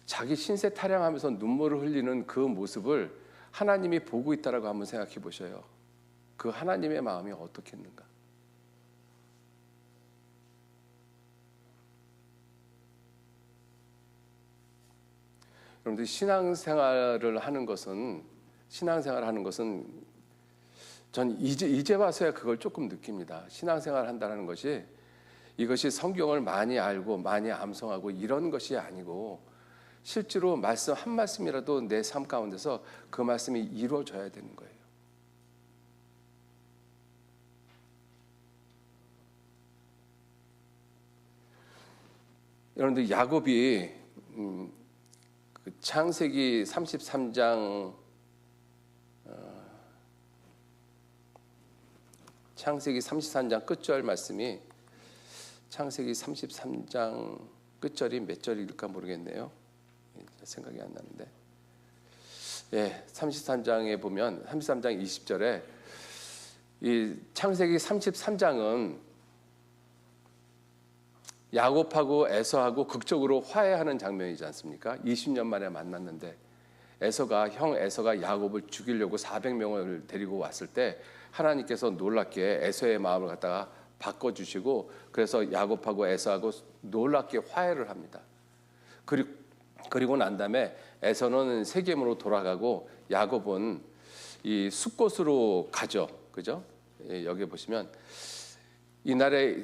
자기 신세 타령하면서 눈물을 흘리는 그 모습을 하나님이 보고 있다라고 한번 생각해 보셔요. 그 하나님의 마음이 어떻겠는가? 여러분들 신앙생활을 하는 것은 전 이제 와서야 그걸 조금 느낍니다. 신앙생활을 한다는 것이 이것이 성경을 많이 알고 많이 암송하고 이런 것이 아니고 실제로 말씀 한 말씀이라도 내 삶 가운데서 그 말씀이 이루어져야 되는 거예요. 여러분들 야곱이 창세기 33장 끝절 말씀이 창세기 33장 끝절이 몇 절일까 모르겠네요. 생각이 안 나는데. 33장에 보면 33장 20절에 이 창세기 33장은 야곱하고 에서하고 극적으로 화해하는 장면이지 않습니까? 20년 만에 만났는데 형 에서가 야곱을 죽이려고 400명을 데리고 왔을 때 하나님께서 놀랍게 에서의 마음을 갖다가 바꿔주시고 그래서 야곱하고 에서하고 놀랍게 화해를 합니다. 그리고 난 다음에 에서는 세겜으로 돌아가고 야곱은 이 숫곳으로 가죠. 그죠? 여기 보시면 이날에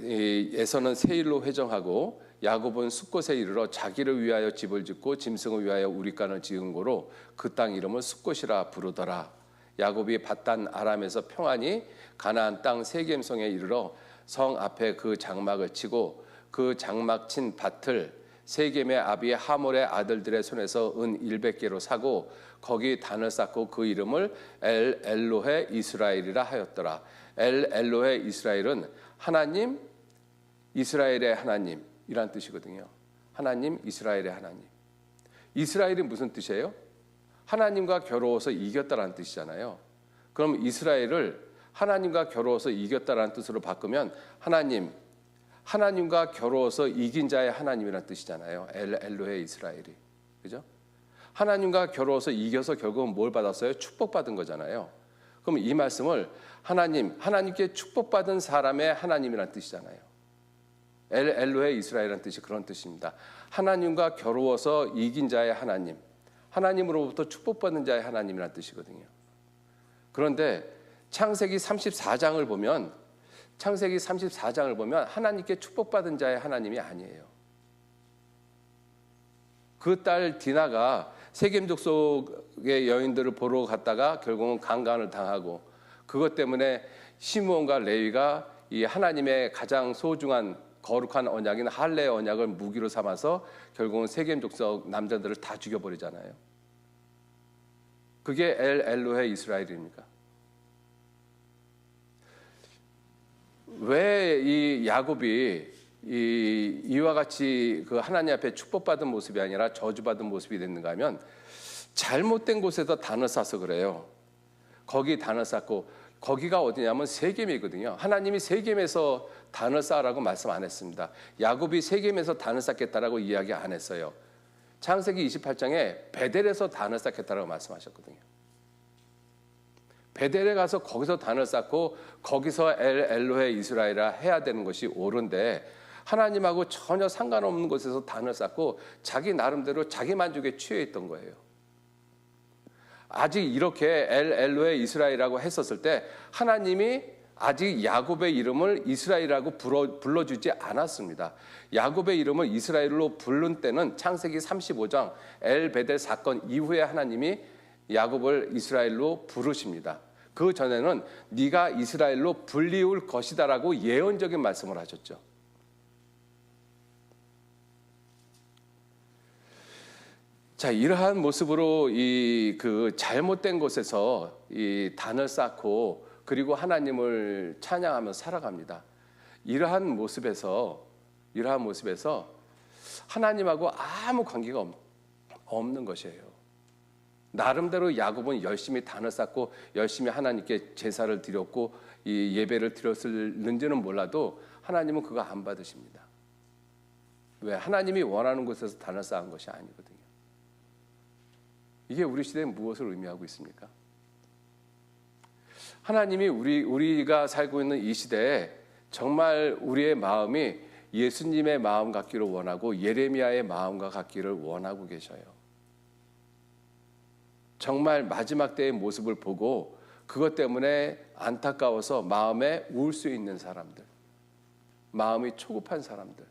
에서는 세일로 회정하고 야곱은 숫곳에 이르러 자기를 위하여 집을 짓고 짐승을 위하여 우리간을 지은 고로 그 땅 이름을 숫곳이라 부르더라. 야곱이 밧단 아람에서 평안히 가나안 땅 세겜성에 이르러 성 앞에 그 장막을 치고 그 장막 친 밭을 세겜의 아비 하몰의 아들들의 손에서 은 100개로 사고 거기 단을 쌓고 그 이름을 엘 엘로헤 이스라엘이라 하였더라. 엘 엘로헤 이스라엘은 하나님 이스라엘의 하나님이란 뜻이거든요. 하나님 이스라엘의 하나님. 이스라엘이 무슨 뜻이에요? 하나님과 겨루어서 이겼다라는 뜻이잖아요. 그럼 이스라엘을 하나님과 겨루어서 이겼다라는 뜻으로 바꾸면 하나님과 겨루어서 이긴 자의 하나님이라는 뜻이잖아요. 엘로헤 이스라엘이. 그죠? 하나님과 겨루어서 이겨서 결국은 뭘 받았어요? 축복받은 거잖아요. 그럼 이 말씀을 하나님께 축복받은 사람의 하나님이라는 뜻이잖아요. 엘로헤 이스라엘이라는 뜻이 그런 뜻입니다. 하나님과 겨루어서 이긴 자의 하나님, 하나님으로부터 축복받는 자의 하나님이라는 뜻이거든요. 그런데 창세기 34장을 보면 하나님께 축복받은 자의 하나님이 아니에요. 그 딸 디나가 세겜 족속의 여인들을 보러 갔다가 결국은 강간을 당하고, 그것 때문에 시므온과 레위가 이 하나님의 가장 소중한 거룩한 언약인 할례의 언약을 무기로 삼아서 결국은 세겜 족속 남자들을 다 죽여버리잖아요. 그게 엘로헤 이스라엘입니까? 왜 이 야곱이 이와 같이 그 하나님 앞에 축복받은 모습이 아니라 저주받은 모습이 됐는가 하면, 잘못된 곳에서 단을 싸서 그래요. 거기 단을 쌓고, 거기가 어디냐면 세겜이거든요. 하나님이 세겜에서 단을 쌓으라고 말씀 안 했습니다. 야곱이 세겜에서 단을 쌓겠다라고 이야기 안 했어요. 창세기 28장에 베델에서 단을 쌓겠다라고 말씀하셨거든요. 베델에 가서 거기서 단을 쌓고 거기서 엘로헤 이스라엘이라 해야 되는 것이 옳은데, 하나님하고 전혀 상관없는 곳에서 단을 쌓고 자기 나름대로 자기 만족에 취해 있던 거예요. 아직 이렇게 엘로헤 이스라엘이라고 했었을 때 하나님이 아직 야곱의 이름을 이스라엘이라고 불러주지 않았습니다. 야곱의 이름을 이스라엘로 부른 때는 창세기 35장 엘베델 사건 이후에 하나님이 야곱을 이스라엘로 부르십니다. 그 전에는 네가 이스라엘로 불리울 것이다라고 예언적인 말씀을 하셨죠. 자, 이러한 모습으로 그 잘못된 곳에서 이 단을 쌓고 그리고 하나님을 찬양하며 살아갑니다. 이러한 모습에서 하나님하고 아무 관계가 없는 것이에요. 나름대로 야곱은 열심히 단을 쌓고 열심히 하나님께 제사를 드렸고 이 예배를 드렸을는지는 몰라도 하나님은 그거 안 받으십니다. 왜? 하나님이 원하는 곳에서 단을 쌓은 것이 아니거든요. 이게 우리 시대에 무엇을 의미하고 있습니까? 하나님이 우리가 살고 있는 이 시대에 정말 우리의 마음이 예수님의 마음 같기를 원하고 예레미야의 마음과 같기를 원하고 계셔요. 정말 마지막 때의 모습을 보고 그것 때문에 안타까워서 마음에 울 수 있는 사람들, 마음이 초급한 사람들,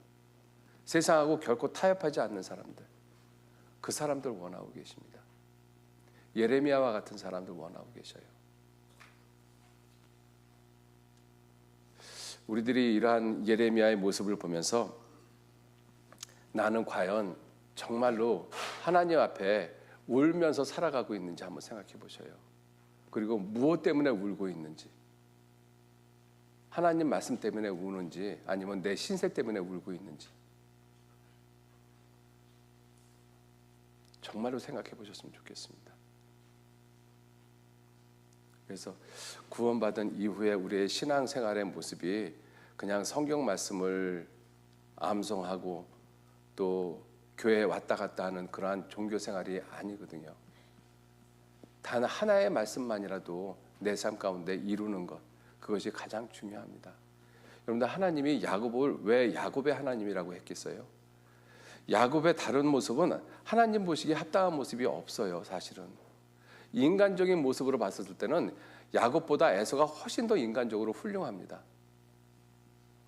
세상하고 결코 타협하지 않는 사람들, 그 사람들 원하고 계십니다. 예레미야와 같은 사람들 원하고 계셔요. 우리들이 이러한 예레미야의 모습을 보면서 나는 과연 정말로 하나님 앞에 울면서 살아가고 있는지 한번 생각해 보셔요. 그리고 무엇 때문에 울고 있는지, 하나님 말씀 때문에 우는지 아니면 내 신세 때문에 울고 있는지 정말로 생각해 보셨으면 좋겠습니다. 그래서 구원받은 이후에 우리의 신앙생활의 모습이 그냥 성경 말씀을 암송하고 또 교회에 왔다 갔다 하는 그러한 종교생활이 아니거든요. 단 하나의 말씀만이라도 내 삶 가운데 이루는 것, 그것이 가장 중요합니다. 여러분들, 하나님이 야곱을 왜 야곱의 하나님이라고 했겠어요? 야곱의 다른 모습은 하나님 보시기에 합당한 모습이 없어요. 사실은 인간적인 모습으로 봤을 때는 야곱보다 에서가 훨씬 더 인간적으로 훌륭합니다.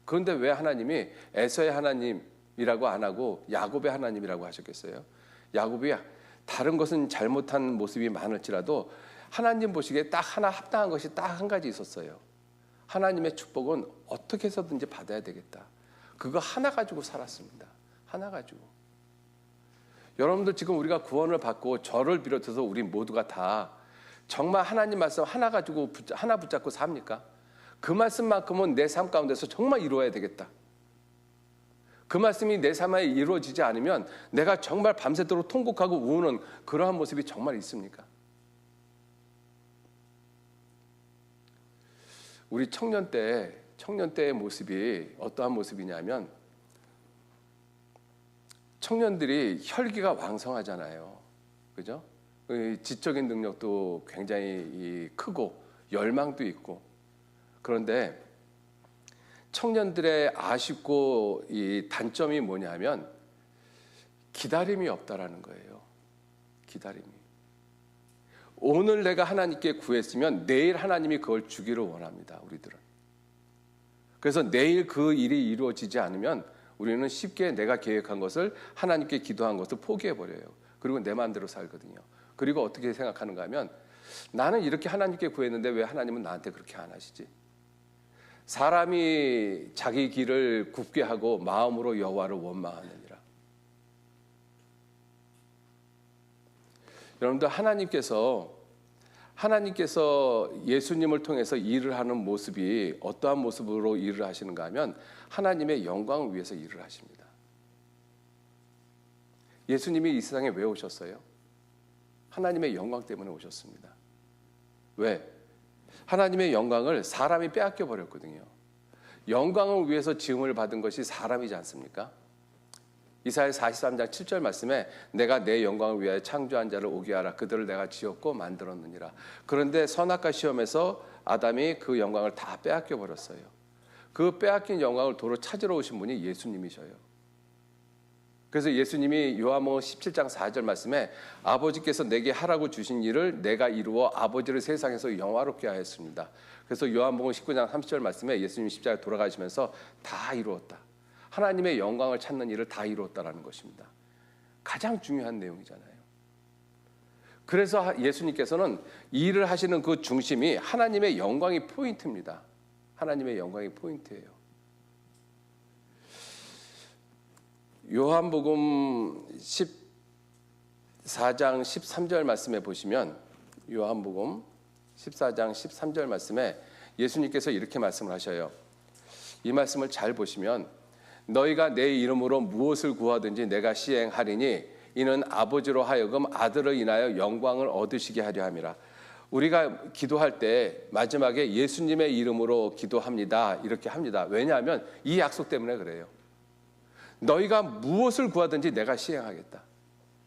그런데 왜 하나님이 에서의 하나님이라고 안 하고 야곱의 하나님이라고 하셨겠어요? 야곱이 다른 것은 잘못한 모습이 많을지라도 하나님 보시기에 딱 하나 합당한 것이 딱 한 가지 있었어요. 하나님의 축복은 어떻게 해서든지 받아야 되겠다. 그거 하나 가지고 살았습니다. 하나 가지고. 여러분들, 지금 우리가 구원을 받고 저를 비롯해서 우리 모두가 다 정말 하나님 말씀 하나 가지고 하나 붙잡고 삽니까? 그 말씀만큼은 내 삶 가운데서 정말 이루어야 되겠다. 그 말씀이 내 삶에 이루어지지 않으면 내가 정말 밤새도록 통곡하고 우는 그러한 모습이 정말 있습니까? 우리 청년 때의 모습이 어떠한 모습이냐면, 청년들이 혈기가 왕성하잖아요. 그죠? 지적인 능력도 굉장히 크고 열망도 있고. 그런데 청년들의 아쉽고 이 단점이 뭐냐면 기다림이 없다라는 거예요. 기다림이. 오늘 내가 하나님께 구했으면 내일 하나님이 그걸 주기를 원합니다. 우리들은. 그래서 내일 그 일이 이루어지지 않으면 우리는 쉽게 내가 계획한 것을 하나님께 기도한 것을 포기해버려요. 그리고 내 마음대로 살거든요. 그리고 어떻게 생각하는가 하면 나는 이렇게 하나님께 구했는데 왜 하나님은 나한테 그렇게 안 하시지? 사람이 자기 길을 굽게 하고 마음으로 여호와를 원망하느니라. 여러분들 하나님께서 예수님을 통해서 일을 하는 모습이 어떠한 모습으로 일을 하시는가 하면 하나님의 영광을 위해서 일을 하십니다. 예수님이 이 세상에 왜 오셨어요? 하나님의 영광 때문에 오셨습니다. 왜? 하나님의 영광을 사람이 빼앗겨 버렸거든요. 영광을 위해서 지음을 받은 것이 사람이지 않습니까? 이사야 43장 7절 말씀에 내가 내 영광을 위하여 창조한 자를 오게 하라. 그들을 내가 지었고 만들었느니라. 그런데 선악과 시험에서 아담이 그 영광을 다 빼앗겨 버렸어요. 그 빼앗긴 영광을 도로 찾으러 오신 분이 예수님이셔요. 그래서 예수님이 요한복음 17장 4절 말씀에 아버지께서 내게 하라고 주신 일을 내가 이루어 아버지를 세상에서 영화롭게 하였습니다. 그래서 요한복음 19장 30절 말씀에 예수님이 십자가에 돌아가시면서 다 이루었다. 하나님의 영광을 찾는 일을 다 이루었다라는 것입니다. 가장 중요한 내용이잖아요. 그래서 예수님께서는 일을 하시는 그 중심이 하나님의 영광이 포인트입니다. 하나님의 영광이 포인트예요. 요한복음 14장 13절 말씀에 보시면 요한복음 14장 13절 말씀에 예수님께서 이렇게 말씀을 하셔요. 이 말씀을 잘 보시면 너희가 내 이름으로 무엇을 구하든지 내가 시행하리니 이는 아버지로 하여금 아들을 인하여 영광을 얻으시게 하려 함이라. 우리가 기도할 때 마지막에 예수님의 이름으로 기도합니다. 이렇게 합니다. 왜냐하면 이 약속 때문에 그래요. 너희가 무엇을 구하든지 내가 시행하겠다.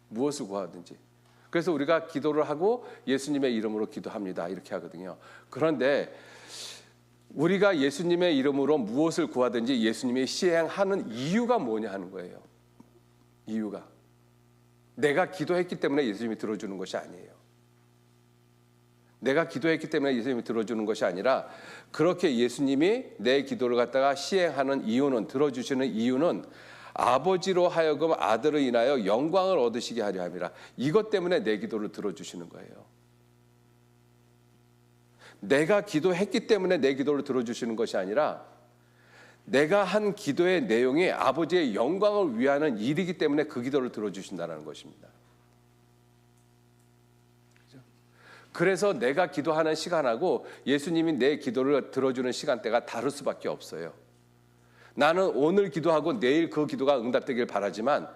무엇을 구하든지. 그래서 우리가 기도를 하고 예수님의 이름으로 기도합니다. 이렇게 하거든요. 그런데 우리가 예수님의 이름으로 무엇을 구하든지 예수님이 시행하는 이유가 뭐냐 하는 거예요. 이유가. 내가 기도했기 때문에 예수님이 들어주는 것이 아니에요. 내가 기도했기 때문에 예수님이 들어주는 것이 아니라 그렇게 예수님이 내 기도를 갖다가 시행하는 이유는, 들어주시는 이유는 아버지로 하여금 아들을 인하여 영광을 얻으시게 하려 함이라. 이것 때문에 내 기도를 들어주시는 거예요. 내가 기도했기 때문에 내 기도를 들어주시는 것이 아니라 내가 한 기도의 내용이 아버지의 영광을 위하는 일이기 때문에 그 기도를 들어주신다는 것입니다. 그래서 내가 기도하는 시간하고 예수님이 내 기도를 들어주는 시간대가 다를 수밖에 없어요. 나는 오늘 기도하고 내일 그 기도가 응답되길 바라지만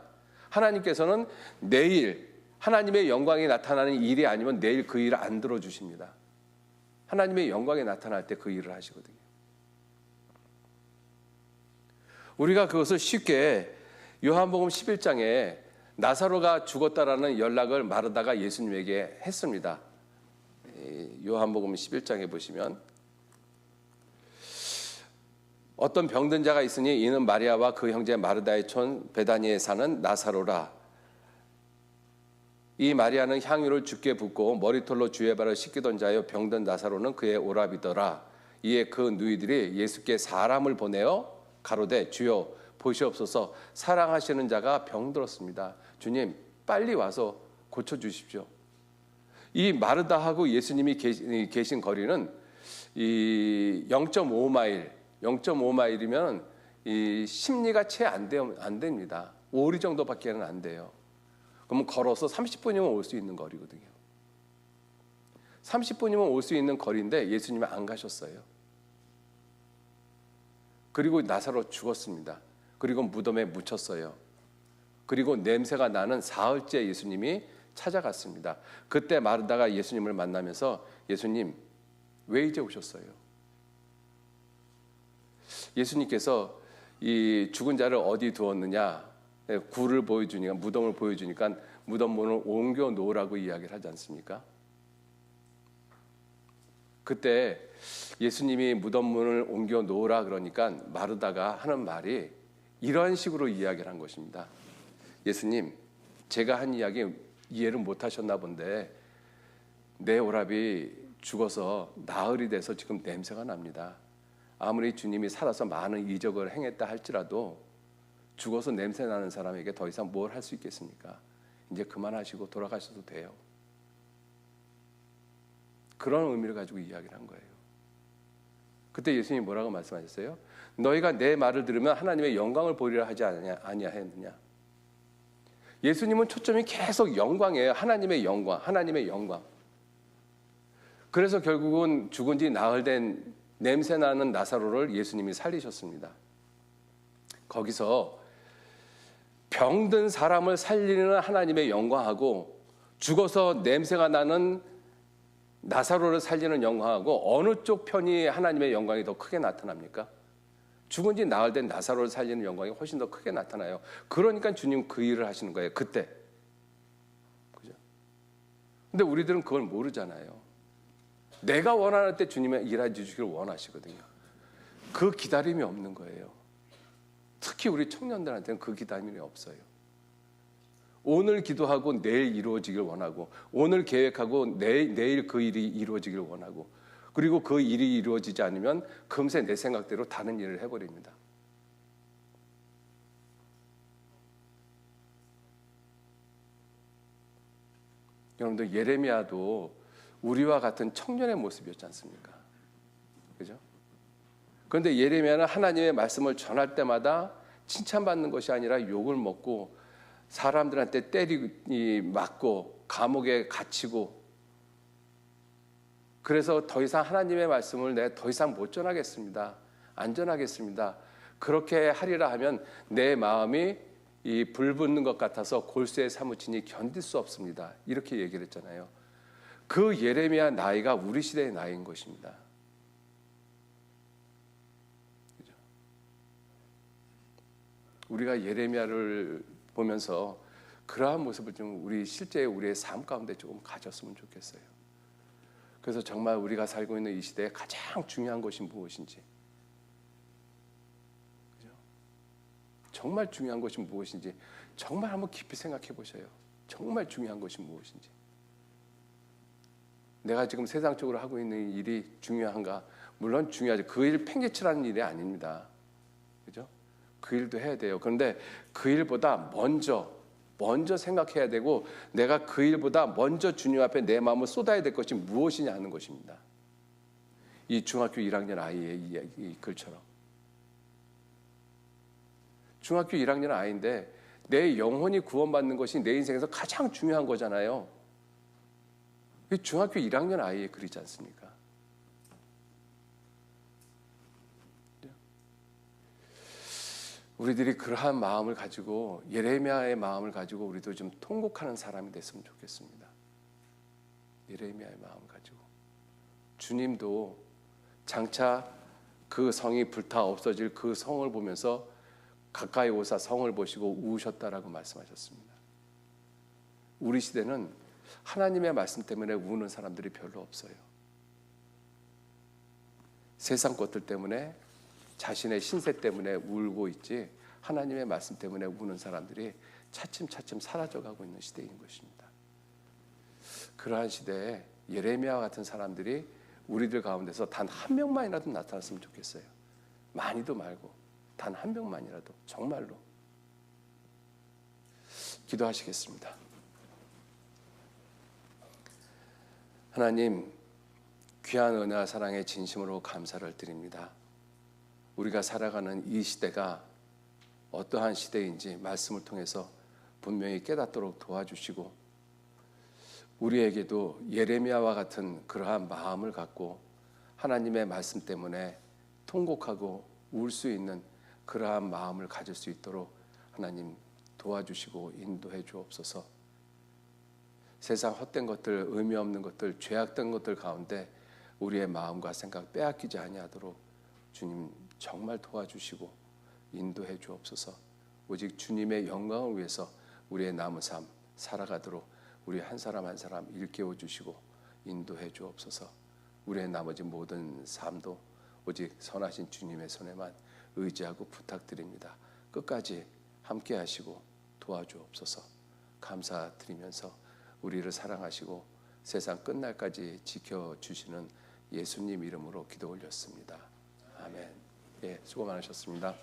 하나님께서는 내일 하나님의 영광이 나타나는 일이 아니면 내일 그 일을 안 들어주십니다. 하나님의 영광이 나타날 때 그 일을 하시거든요. 우리가 그것을 쉽게 요한복음 11장에 나사로가 죽었다라는 연락을 마르다가 예수님에게 했습니다. 요한복음 11장에 보시면 어떤 병든 자가 있으니 이는 마리아와 그 형제 마르다의 촌 베다니에 사는 나사로라. 이 마리아는 향유를 주께 붓고 머리털로 주의 발을 씻기던 자여 병든 나사로는 그의 오라비더라. 이에 그 누이들이 예수께 사람을 보내어 가로되 주여 보시옵소서 사랑하시는 자가 병들었습니다. 주님 빨리 와서 고쳐주십시오. 이 마르다하고 예수님이 계신 거리는 이 0.5마일이면 이 심리가 채 안 됩니다. 5리 정도밖에는 안 돼요. 그러면 걸어서 30분이면 올 수 있는 거리거든요. 30분이면 올 수 있는 거리인데 예수님은 안 가셨어요. 그리고 나사로 죽었습니다. 그리고 무덤에 묻혔어요. 그리고 냄새가 나는 사흘째 예수님이 찾아갔습니다. 그때 마르다가 예수님을 만나면서 예수님 왜 이제 오셨어요? 예수님께서 이 죽은 자를 어디 두었느냐? 굴을 보여주니까 무덤을 보여주니까 무덤 문을 옮겨 놓으라고 이야기를 하지 않습니까? 그때 예수님이 무덤 문을 옮겨 놓으라 그러니까 마르다가 하는 말이 이런 식으로 이야기를 한 것입니다. 예수님, 제가 한 이야기 이해를 못 하셨나 본데 내 오라비 죽어서 나흘이 돼서 지금 냄새가 납니다. 아무리 주님이 살아서 많은 이적을 행했다 할지라도 죽어서 냄새 나는 사람에게 더 이상 뭘 할 수 있겠습니까? 이제 그만하시고 돌아가셔도 돼요. 그런 의미를 가지고 이야기를 한 거예요. 그때 예수님이 뭐라고 말씀하셨어요? 너희가 내 말을 들으면 하나님의 영광을 보리라 하지 아니하였느냐? 예수님은 초점이 계속 영광이에요. 하나님의 영광, 하나님의 영광. 그래서 결국은 죽은 지 나흘 된 냄새나는 나사로를 예수님이 살리셨습니다. 거기서 병든 사람을 살리는 하나님의 영광하고 죽어서 냄새가 나는 나사로를 살리는 영광하고 어느 쪽 편이 하나님의 영광이 더 크게 나타납니까? 죽은 지 나흘 된 나사로를 살리는 영광이 훨씬 더 크게 나타나요. 그러니까 주님 그 일을 하시는 거예요. 그때. 그죠? 근데 우리들은 그걸 모르잖아요. 내가 원하는 때 주님의 일해 주시기를 원하시거든요. 그 기다림이 없는 거예요. 특히 우리 청년들한테는 그 기다림이 없어요. 오늘 기도하고 내일 이루어지길 원하고 오늘 계획하고 내일 그 일이 이루어지길 원하고 그리고 그 일이 이루어지지 않으면 금세 내 생각대로 다른 일을 해버립니다. 여러분들 예레미야도 우리와 같은 청년의 모습이었지 않습니까? 그죠? 그런데 예레미야는 하나님의 말씀을 전할 때마다 칭찬받는 것이 아니라 욕을 먹고 사람들한테 맞고 감옥에 갇히고 그래서 더 이상 하나님의 말씀을 내가 더 이상 못 전하겠습니다. 안 전하겠습니다. 그렇게 하리라 하면 내 마음이 이 불 붙는 것 같아서 골수에 사무치니 견딜 수 없습니다. 이렇게 얘기를 했잖아요. 그 예레미야 나이가 우리 시대의 나이인 것입니다. 그죠? 우리가 예레미야를 보면서 그러한 모습을 좀 실제 우리의 삶 가운데 조금 가졌으면 좋겠어요. 그래서 정말 우리가 살고 있는 이 시대에 가장 중요한 것이 무엇인지, 그죠? 정말 중요한 것이 무엇인지 정말 한번 깊이 생각해 보셔요. 정말 중요한 것이 무엇인지. 내가 지금 세상적으로 하고 있는 일이 중요한가? 물론 중요하죠. 그 일 팽개치라는 일이 아닙니다. 그죠? 그 일도 해야 돼요. 그런데 그 일보다 먼저 생각해야 되고 내가 그 일보다 먼저 주님 앞에 내 마음을 쏟아야 될 것이 무엇이냐 하는 것입니다. 이 중학교 1학년 아이의 이 글처럼. 중학교 1학년 아이인데 내 영혼이 구원받는 것이 내 인생에서 가장 중요한 거잖아요. 중학교 1학년 아이의 글이지 않습니까? 우리들이 그러한 마음을 가지고 예레미야의 마음을 가지고 우리도 좀 통곡하는 사람이 됐으면 좋겠습니다. 예레미야의 마음을 가지고 주님도 장차 그 성이 불타 없어질 그 성을 보면서 가까이 오사 성을 보시고 우셨다라고 말씀하셨습니다. 우리 시대는 하나님의 말씀 때문에 우는 사람들이 별로 없어요. 세상 것들 때문에 자신의 신세 때문에 울고 있지 하나님의 말씀 때문에 우는 사람들이 차츰차츰 사라져가고 있는 시대인 것입니다. 그러한 시대에 예레미야와 같은 사람들이 우리들 가운데서 단 한 명만이라도 나타났으면 좋겠어요. 많이도 말고 단 한 명만이라도 정말로. 기도하시겠습니다. 하나님, 귀한 은혜와 사랑에 진심으로 감사를 드립니다. 우리가 살아가는 이 시대가 어떠한 시대인지 말씀을 통해서 분명히 깨닫도록 도와주시고 우리에게도 예레미야와 같은 그러한 마음을 갖고 하나님의 말씀 때문에 통곡하고 울 수 있는 그러한 마음을 가질 수 있도록 하나님 도와주시고 인도해 주옵소서. 세상 헛된 것들, 의미 없는 것들, 죄악된 것들 가운데 우리의 마음과 생각 빼앗기지 아니하도록 주님 정말 도와주시고 인도해 주옵소서. 오직 주님의 영광을 위해서 우리의 남은 삶 살아가도록 우리 한 사람 한 사람 일깨워 주시고 인도해 주옵소서. 우리의 나머지 모든 삶도 오직 선하신 주님의 손에만 의지하고 부탁드립니다. 끝까지 함께 하시고 도와주옵소서. 감사드리면서 우리를 사랑하시고 세상 끝날까지 지켜주시는 예수님 이름으로 기도 올렸습니다. 아멘. 예, 수고 많으셨습니다.